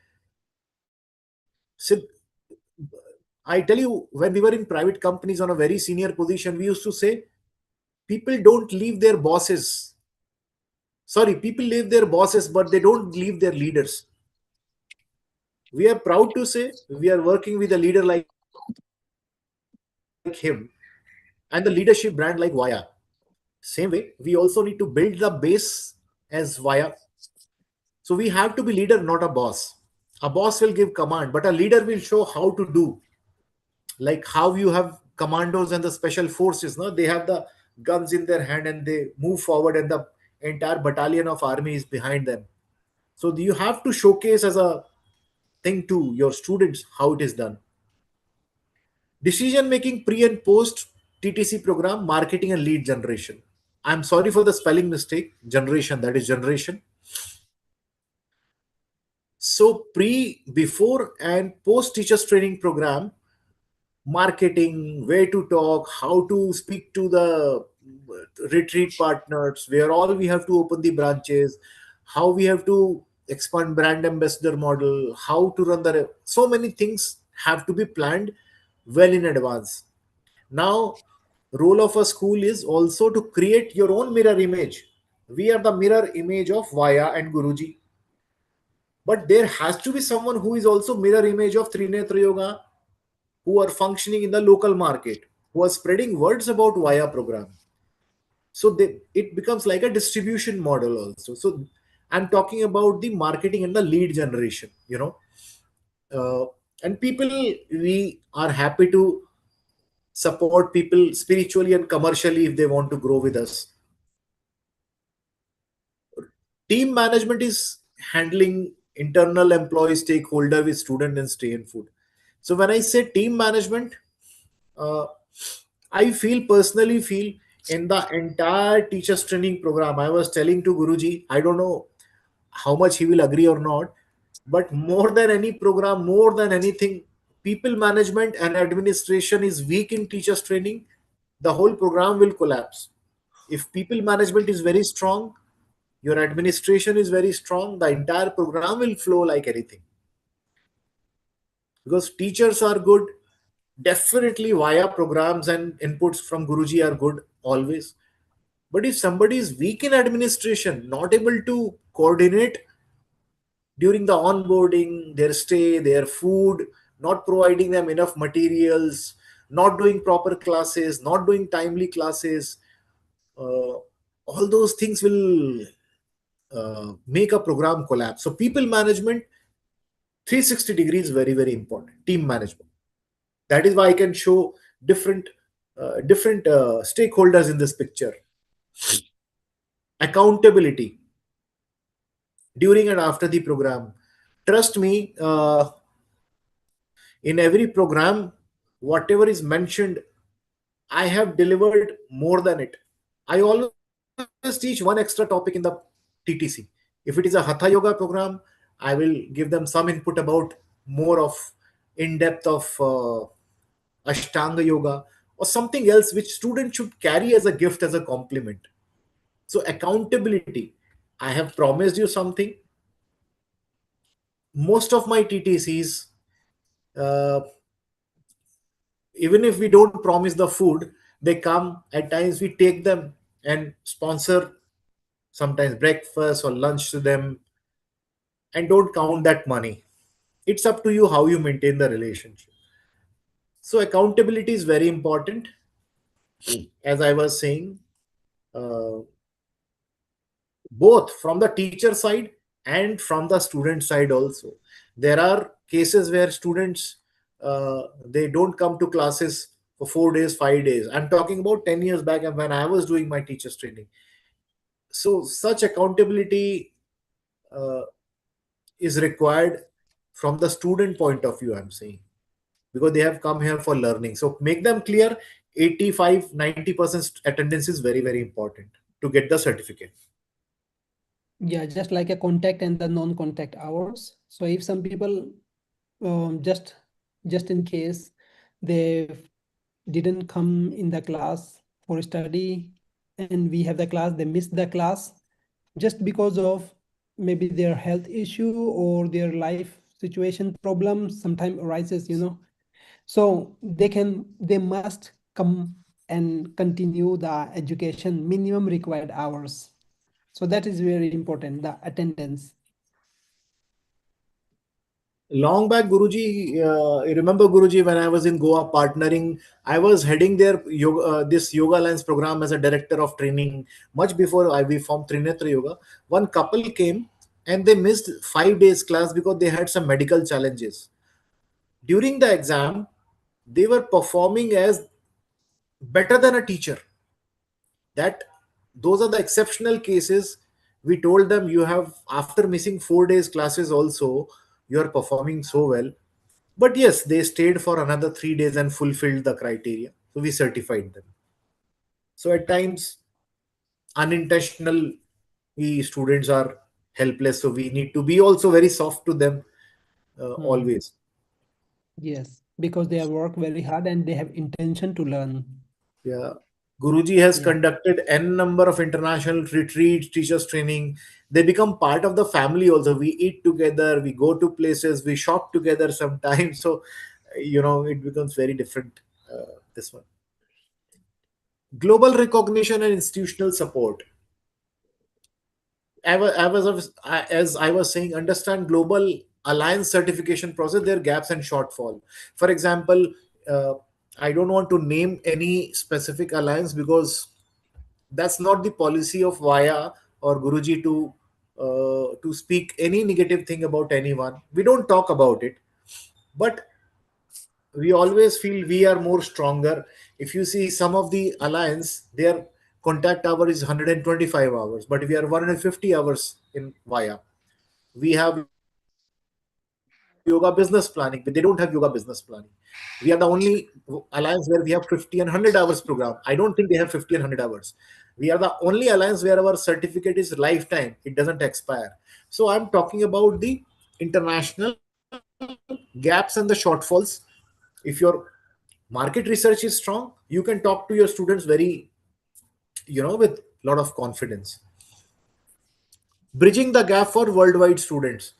So I tell you, when we were in private companies on a very senior position, we used to say people don't leave their bosses. Sorry, people leave their bosses, but they don't leave their leaders. We are proud to say we are working with a leader like him and the leadership brand like Vaya. Same way, we also need to build the base as Vaya. So we have to be leader, not a boss. A boss will give command, but a leader will show how to do. Like how you have commandos and the special forces, no, they have the guns in their hand and they move forward, and the entire battalion of army is behind them. So you have to showcase as a thing to your students how it is done. Decision making pre and post TTC program, marketing and lead generation. I'm sorry for the spelling mistake. Generation, that is generation. So pre, before and post teachers training program, marketing, where to talk, how to speak to the retreat partners, where all we have to open the branches, how we have to expand brand ambassador model, how to run the so many things have to be planned well in advance. Now, role of a school is also to create your own mirror image. We are the mirror image of Vaya and Guruji, but there has to be someone who is also mirror image of Trinetra Yoga, who are functioning in the local market, who are spreading words about Vaya program. So it becomes like a distribution model also. So I'm talking about the marketing and the lead generation, uh, and people, we are happy to support people spiritually and commercially if they want to grow with us. Team management is handling internal employee stakeholder with student and stay and food. So when I say team management, uh, I feel personally feel in the entire teachers training program. I was telling to Guruji, I don't know how much he will agree or not, but more than any program, more than anything, people management and administration is weak in teachers training, the whole program will collapse. If people management is very strong, your administration is very strong, the entire program will flow like anything. Because teachers are good, definitely via programs and inputs from Guruji are good always. But if somebody is weak in administration, not able to coordinate during the onboarding, their stay, their food, not providing them enough materials, not doing proper classes, not doing timely classes, uh, all those things will make a program collapse. So people management 360 degrees is very very important. Team management. That is why I can show different stakeholders in this picture. Accountability during and after the program. Trust me, in every program, whatever is mentioned, I have delivered more than it. I always teach one extra topic in the TTC. If it is a Hatha Yoga program, I will give them some input about more of in depth of Ashtanga Yoga or something else which students should carry as a gift, as a compliment. So, accountability. I have promised you something. Most of my TTCs, uh, even if we don't promise the food, they come at times, we take them and sponsor sometimes breakfast or lunch to them and don't count that money. It's up to you how you maintain the relationship. So accountability is very important. As I was saying, uh, both from the teacher side and from the student side also. There are cases where students, they don't come to classes for 4 days, 5 days. I'm talking about 10 years back when I was doing my teachers training. So such accountability uh, is required from the student point of view, I'm saying, because they have come here for learning. So make them clear, 85-90% attendance is very very important to get the certificate. Yeah, just like a contact and the non-contact hours. So if some people just in case they didn't come in the class for study and we have the class, they missed the class just because of maybe their health issue or their life situation problems sometimes arises. So they must come and continue the education minimum required hours. So that is very important, the attendance. Long back, Guruji, you remember Guruji when I was in Goa partnering, I was heading their yoga, this Yoga Alliance program as a director of training. Much before we formed Trinetra Yoga, one couple came and they missed 5 days class because they had some medical challenges. During the exam, they were performing as better than a teacher. That those are the exceptional cases. We told them, you have, after missing 4 days classes also, you are performing so well. But yes, they stayed for another 3 days and fulfilled the criteria. So we certified them. So at times, unintentional, we students are helpless. So we need to be also very soft to them Hmm. always. Yes, because they have worked very hard and they have intention to learn. Yeah. Guruji has Yeah. conducted n number of international retreats, teachers training. They become part of the family also. We eat together, we go to places, we shop together sometimes. So, it becomes very different. This one. Global recognition and institutional support. As I was saying, understand global alliance certification process, their gaps and shortfall. For example, uh, I don't want to name any specific alliance because that's not the policy of Vaya or Guruji to speak any negative thing about anyone. We don't talk about it, but we always feel we are more stronger. If you see some of the alliance, their contact hour is 125 hours, but we are 150 hours in Vaya. We have yoga business planning, but they don't have yoga business planning. We are the only alliance where we have 50 and 100 hours program. I don't think they have 50 and 100 hours. We are the only alliance where our certificate is lifetime, it doesn't expire. So I'm talking about the international gaps and the shortfalls. If your market research is strong, you can talk to your students very, with a lot of confidence. Bridging the gap for worldwide students.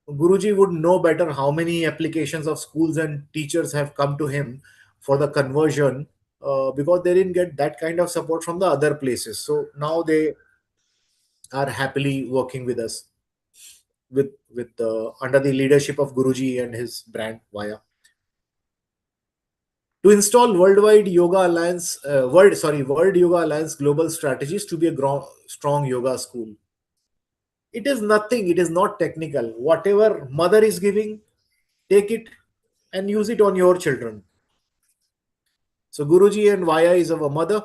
Guruji would know better how many applications of schools and teachers have come to him for the conversion, because they didn't get that kind of support from the other places. So now they are happily working with us with under the leadership of Guruji and his brand Vaya. To install worldwide yoga alliance, world yoga alliance global strategies to be a strong yoga school. It is nothing. It is not technical. Whatever mother is giving, take it and use it on your children. So Guruji and Vaya is our mother.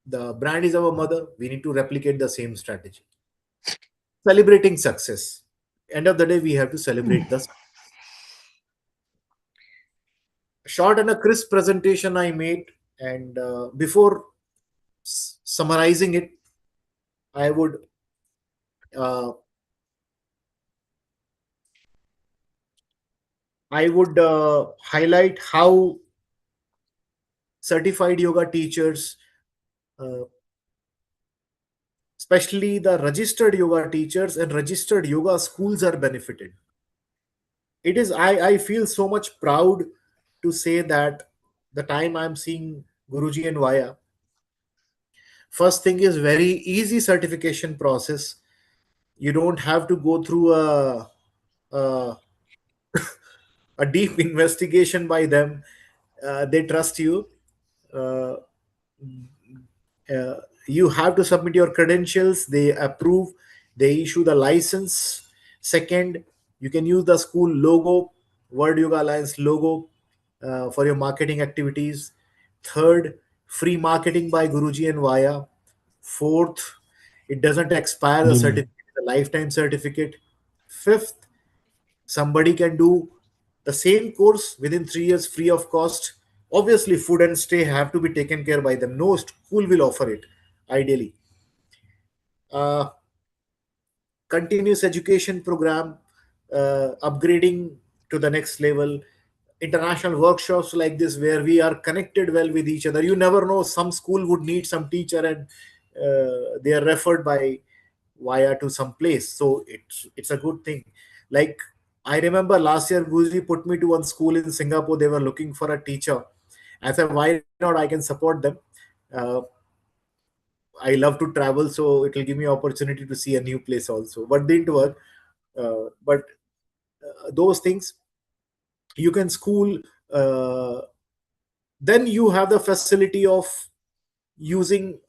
The brand is our mother. We need to replicate the same strategy. Celebrating success. End of the day, we have to celebrate the short and a crisp presentation I made. And before summarizing it, I would uh, highlight how certified yoga teachers, uh, especially the registered yoga teachers and registered yoga schools, are benefited. It is, I feel so much proud to say that the time I'm seeing Guruji and Vaya, first thing is very easy certification process. You don't have to go through a, a deep investigation by them. They trust you. Uh, uh, you have to submit your credentials, they approve, they issue the license. Second, you can use the school logo, World Yoga Alliance logo, for your marketing activities. Third, free marketing by Guruji and Vaya. Fourth, it doesn't expire, the certificate is a lifetime certificate. Fifth, somebody can do the same course within 3 years free of cost. Obviously food and stay have to be taken care by them, no school will offer it ideally. uh, Continuous education program, upgrading to the next level, international workshops like this where we are connected well with each other. You never know, some school would need some teacher and they are referred by Via to some place, so it's a good thing. Like, I remember last year Guruji put me to one school in Singapore, they were looking for a teacher. I said, why not, I can support them. uh, I love to travel, so it will give me opportunity to see a new place also. But didn't work. But those things you can school. Then you have the facility of using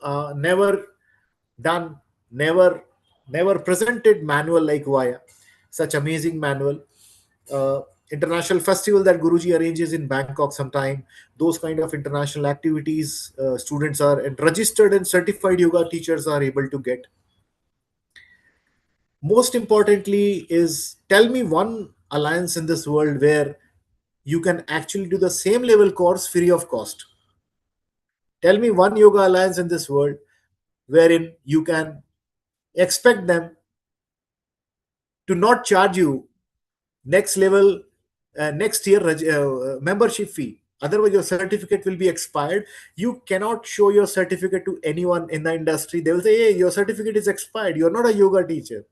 done never never presented manual like Vaya, such amazing manual. uh, International festival that Guruji arranges in Bangkok sometime, those kind of international activities, students are, and registered and certified yoga teachers are able to get. Most importantly is, tell me one alliance in this world where you can actually do the same level course free of cost. Tell me one yoga alliance in this world wherein you can expect them to not charge you next level, next year membership fee. Otherwise your certificate will be expired. You cannot show your certificate to anyone in the industry. They will say, hey, your certificate is expired, you're not a yoga teacher.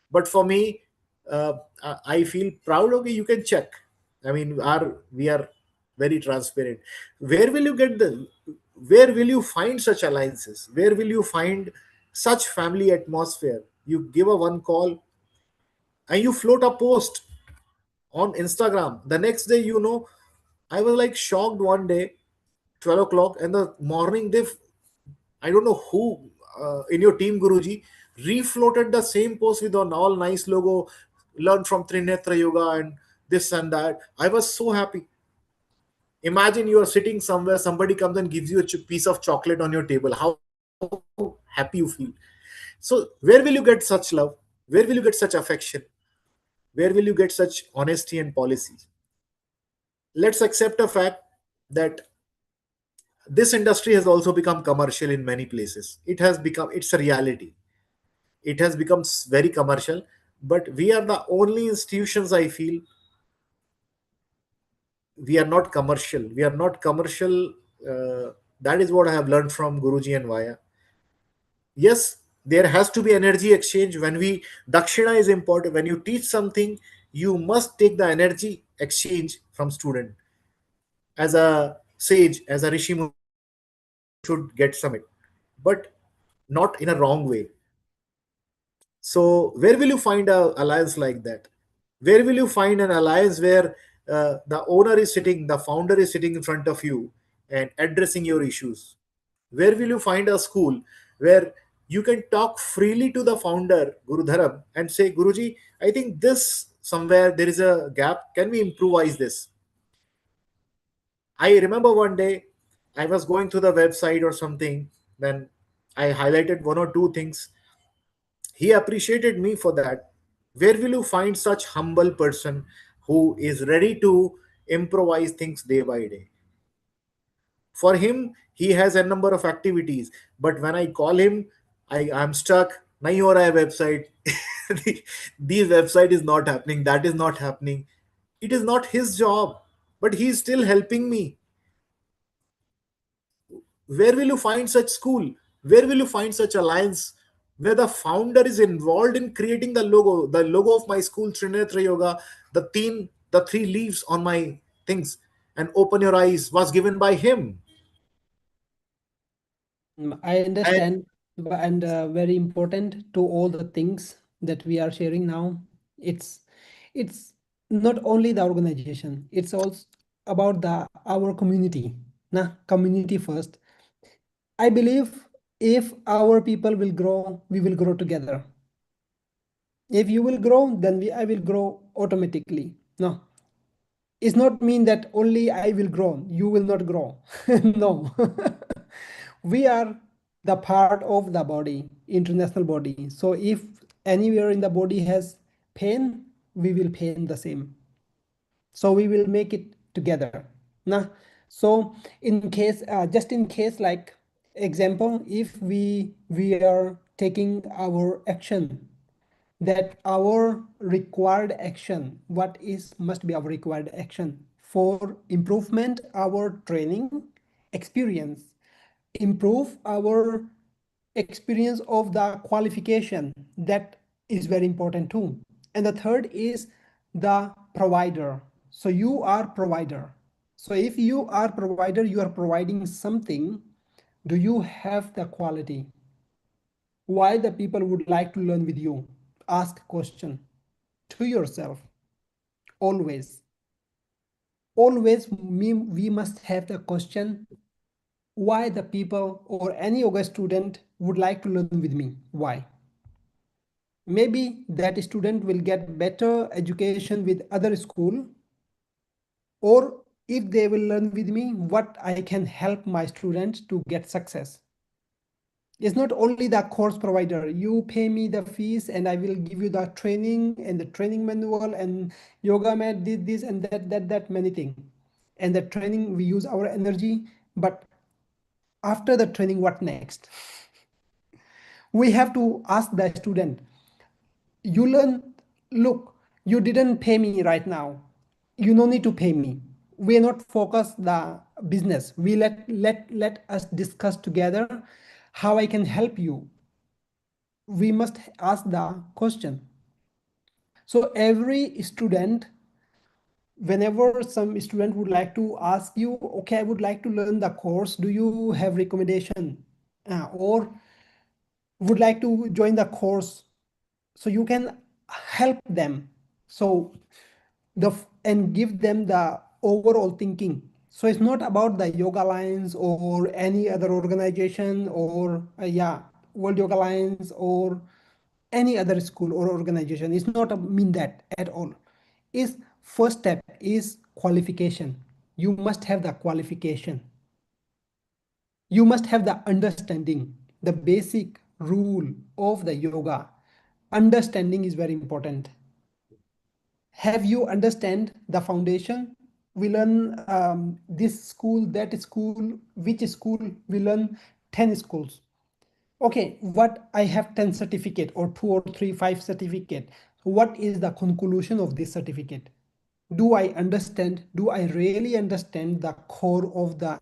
But for me, uh, I feel proud. Okay, you can check. I mean, we are very transparent. Where will you get the, where will you find such alliances? Where will you find such family atmosphere? You give a one call and you float a post on Instagram. The next day, I was like shocked one day, 12 o'clock, and the morning, I don't know who in your team, Guruji, refloated the same post with an all nice logo, learn from Trinetra Yoga and this and that. I was so happy. Imagine you are sitting somewhere, somebody comes and gives you a piece of chocolate on your table. How happy you feel. So, where will you get such love? Where will you get such affection? Where will you get such honesty and policies? Let's accept a fact that this industry has also become commercial in many places. It's a reality. It has become very commercial, but we are the only institutions, I feel, we are not commercial. We are not commercial. That is what I have learned from Guruji and Vaya. Yes, there has to be energy exchange. When we, Dakshina is important. When you teach something, you must take the energy exchange from student. As a sage, as a Rishi Muni, you should get some it, but not in a wrong way. So, where will you find a alliance like that? Where will you find an alliance where the owner is sitting, the founder is sitting in front of you and addressing your issues? Where will you find a school where you can talk freely to the founder, Guru Dharam, and say, Guruji, I think this somewhere there is a gap. Can we improvise this? I remember one day I was going through the website or something, then I highlighted one or two things. He appreciated me for that. Where will you find such humble person who is ready to improvise things day by day? For him, he has a number of activities, but when I call him, I'm stuck. Nahi ho raha hai website. This website is not happening. That is not happening. It is not his job, but he is still helping me. Where will you find such school? Where will you find such alliance where the founder is involved in creating the logo of my school, Trinetra Yoga, the theme, the three leaves on my things, and open your eyes was given by him. I And understand, and very important to all the things that we are sharing now. It's not only the organization; it's also about the our community. Nah, community first. I believe if our people will grow, we will grow together. If you will grow, then I will grow automatically. No, it's not mean that only I will grow, you will not grow. No. We are the part of the body, international body. So if anywhere in the body has pain, we will pain the same. So we will make it together. Nah. So in case, just in case, like example, if we are taking our action, that our required action, what is must be our required action for improvement our training experience, improve our experience of the qualification, that is very important too. And the third is the provider. So you are provider. So if you are provider, you are providing something. Do you have the quality? Why the people would like to learn with you? Ask question. to yourself. Always. Always we must have the question why the people or any yoga student would like to learn with me. Why? Maybe that student will get better education with other school, or if they will learn with me, what I can help my students to get success. It's not only the course provider. You pay me the fees and I will give you the training and the training manual and yoga mat, this and that many things. And the training, we use our energy, but after the training, what next? We have to ask the student, you learn, look, you didn't pay me right now. You no need to pay me. We are not focus the business. We let us discuss together how I can help you. We must ask the question. So every student, whenever some student would like to ask you, okay, I would like to learn the course, do you have recommendation? Or would like to join the course, so you can help them. So and give them the overall thinking. So it's not about the Yoga Alliance or any other organization or World Yoga Alliance or any other school or organization. It's not mean that at all. Is first step is qualification. You must have the qualification. You must have the understanding, the basic rule of the yoga. Understanding is very important. Have you understand the foundation? We learn this school, that school, which school, we learn 10 schools. Okay, what I have 10 certificate or 2 or 3, 5 certificate. What is the conclusion of this certificate? Do I understand? Do I really understand the core of the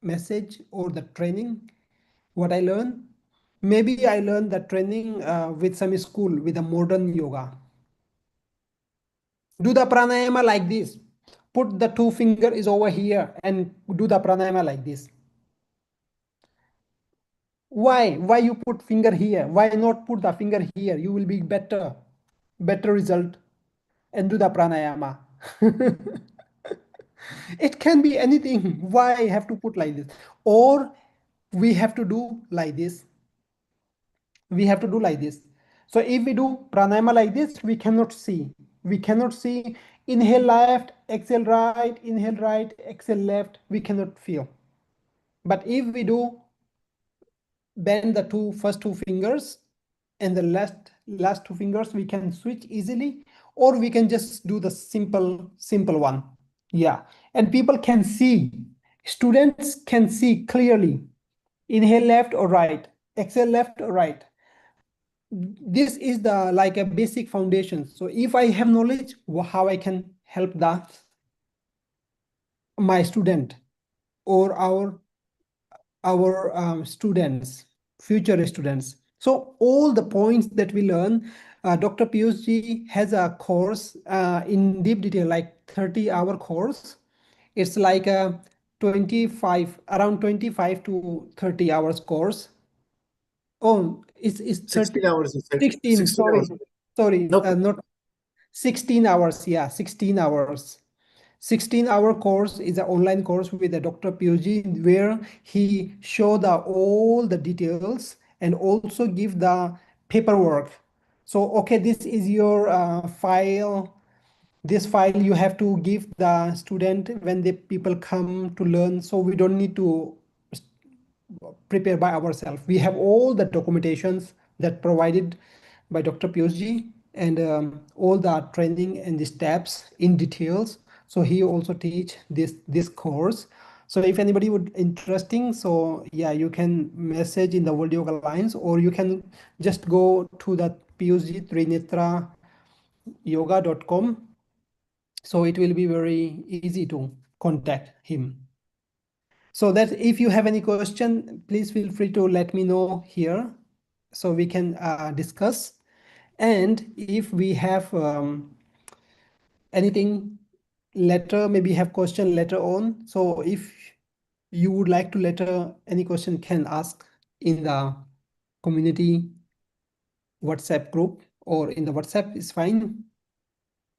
message or the training? What I learn? Maybe I learned the training with some school with a modern yoga. Do the pranayama like this. Put the two finger is over here and do the pranayama like this. Why? Why you put finger here? Why not put the finger here? You will be better result and do the pranayama. It can be anything. Why I have to put like this? Or we have to do like this. We have to do like this. So if we do pranayama like this, we cannot see. We cannot see inhale left, exhale right, exhale left. We cannot feel. But if we do bend the first two fingers and the last two fingers, we can switch easily, or we can just do the simple one. Yeah, and people can see. Students can see clearly. Inhale left or right, exhale left or right. This is the like a basic foundation. So if I have knowledge, how I can help my student or our students, future students. So all the points that we learn, Dr. Piyush ji has a course in deep detail, like 30-hour course. It's like a around 25 to 30 hours course. Oh, it's 30, 16 hours, you said. 16, 16 sorry, hours. sorry, No. not 16 hours, yeah, 16 hours. 16-hour course is an online course with a Dr. Piyush, where he show all the details and also give the paperwork. So, okay, this is your file. This file you have to give the student when the people come to learn. So we don't need to prepare by ourselves. We have all the documentations that provided by Dr. Piyush and all the training and the steps in details. So he also teach this course. So if anybody would interesting, so yeah, you can message in the World Yoga Alliance, or you can just go to the Piyush Trinetra yoga.com. So it will be very easy to contact him. So that if you have any question, please feel free to let me know here so we can discuss. And if we have anything later, maybe have question later on. So if you would like to later any question, can ask in the community WhatsApp group. or in the WhatsApp is fine.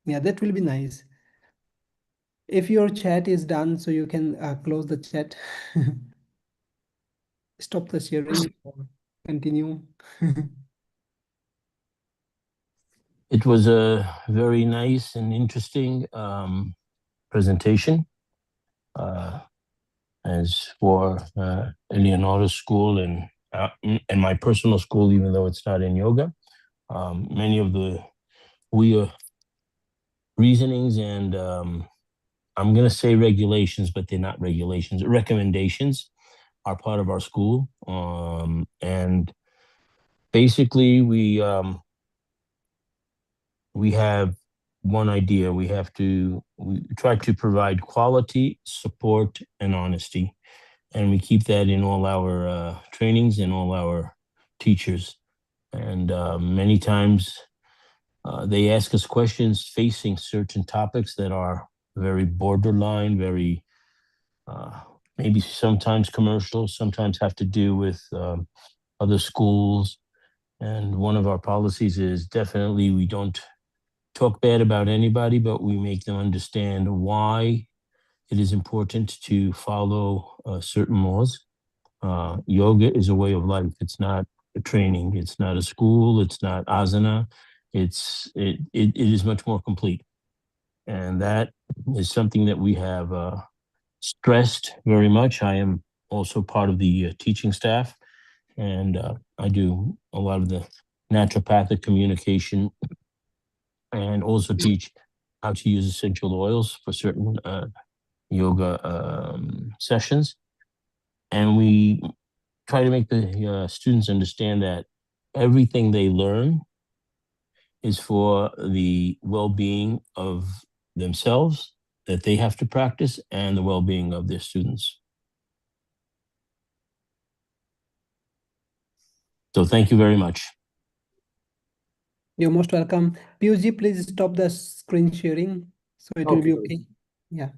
Yeah, that will be nice. If your chat is done, so you can close the chat, stop the sharing, or continue. It was a very nice and interesting presentation. As for Eleonora's school and my personal school, even though it's not in yoga, many of the reasonings and I'm going to say regulations, but they're not regulations. Recommendations are part of our school, and basically we have one idea. We try to provide quality, support, and honesty, and we keep that in all our trainings and all our teachers. And many times they ask us questions facing certain topics that are very borderline, very maybe sometimes commercial, sometimes have to do with other schools. And one of our policies is definitely we don't talk bad about anybody, but we make them understand why it is important to follow certain laws. Yoga is a way of life. It's not a training. It's not a school. It's not asana. It is much more complete. And that is something that we have stressed very much. I am also part of the teaching staff, and I do a lot of the naturopathic communication and also teach how to use essential oils for certain yoga sessions. And we try to make the students understand that everything they learn is for the well-being of themselves, that they have to practice, and the well-being of their students. So thank you very much. You're most welcome. Piyush, please stop the screen sharing, so it will be okay. Yeah.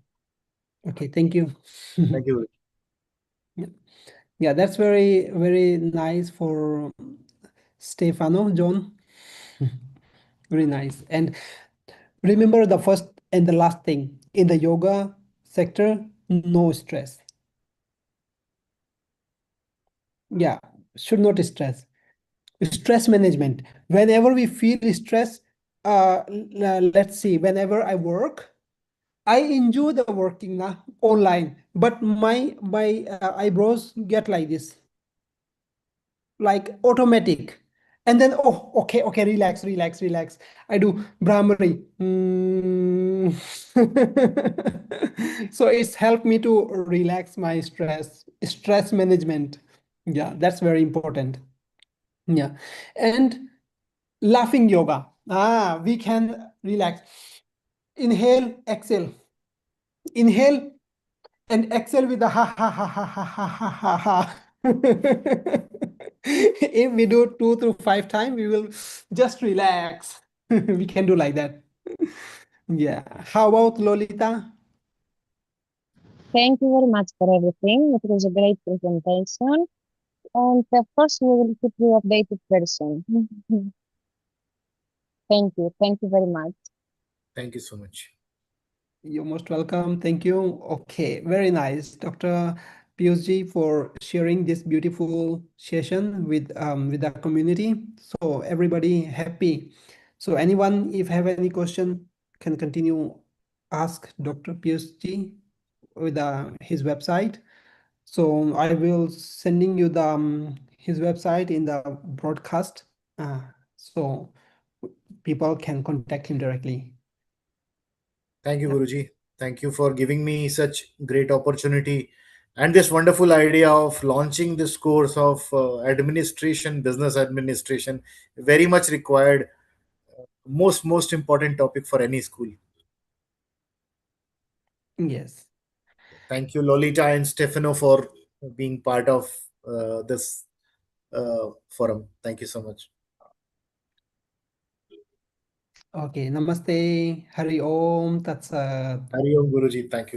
Okay, thank you. Thank you. Yeah, that's very, very nice for Stefano, John. Very nice. And remember the first and the last thing in the yoga sector, no stress. Yeah, should not stress. Stress management. Whenever we feel stress, let's see, whenever I work, I enjoy the working now online, but my eyebrows get like this, like automatic. And then, oh, okay, relax. I do Brahmari. So it's helped me to relax my stress management. Yeah, that's very important. Yeah. And laughing yoga. We can relax. Inhale, exhale. Inhale and exhale with the ha ha ha ha ha ha ha ha ha. If we do 2 to 5 times, we will just relax. We can do like that. Yeah. How about Lolita? Thank you very much for everything. It was a great presentation. And of course, we will keep you updated very soon. Thank you. Thank you very much. Thank you so much. You're most welcome. Thank you. Okay, very nice, Dr. Piyush, for sharing this beautiful session with the community. So everybody happy. So anyone, if have any question, can continue ask Dr. Piyush with his website. So I will sending you the his website in the broadcast, so people can contact him directly. Thank you, Guruji. Thank you for giving me such great opportunity and this wonderful idea of launching this course of administration, business administration, very much required, most important topic for any school. Yes. Thank you, Lolita and Stefano, for being part of this forum. Thank you so much. Okay. Namaste. Hari Om. Tatsat. Hari Om, Guruji. Thank you.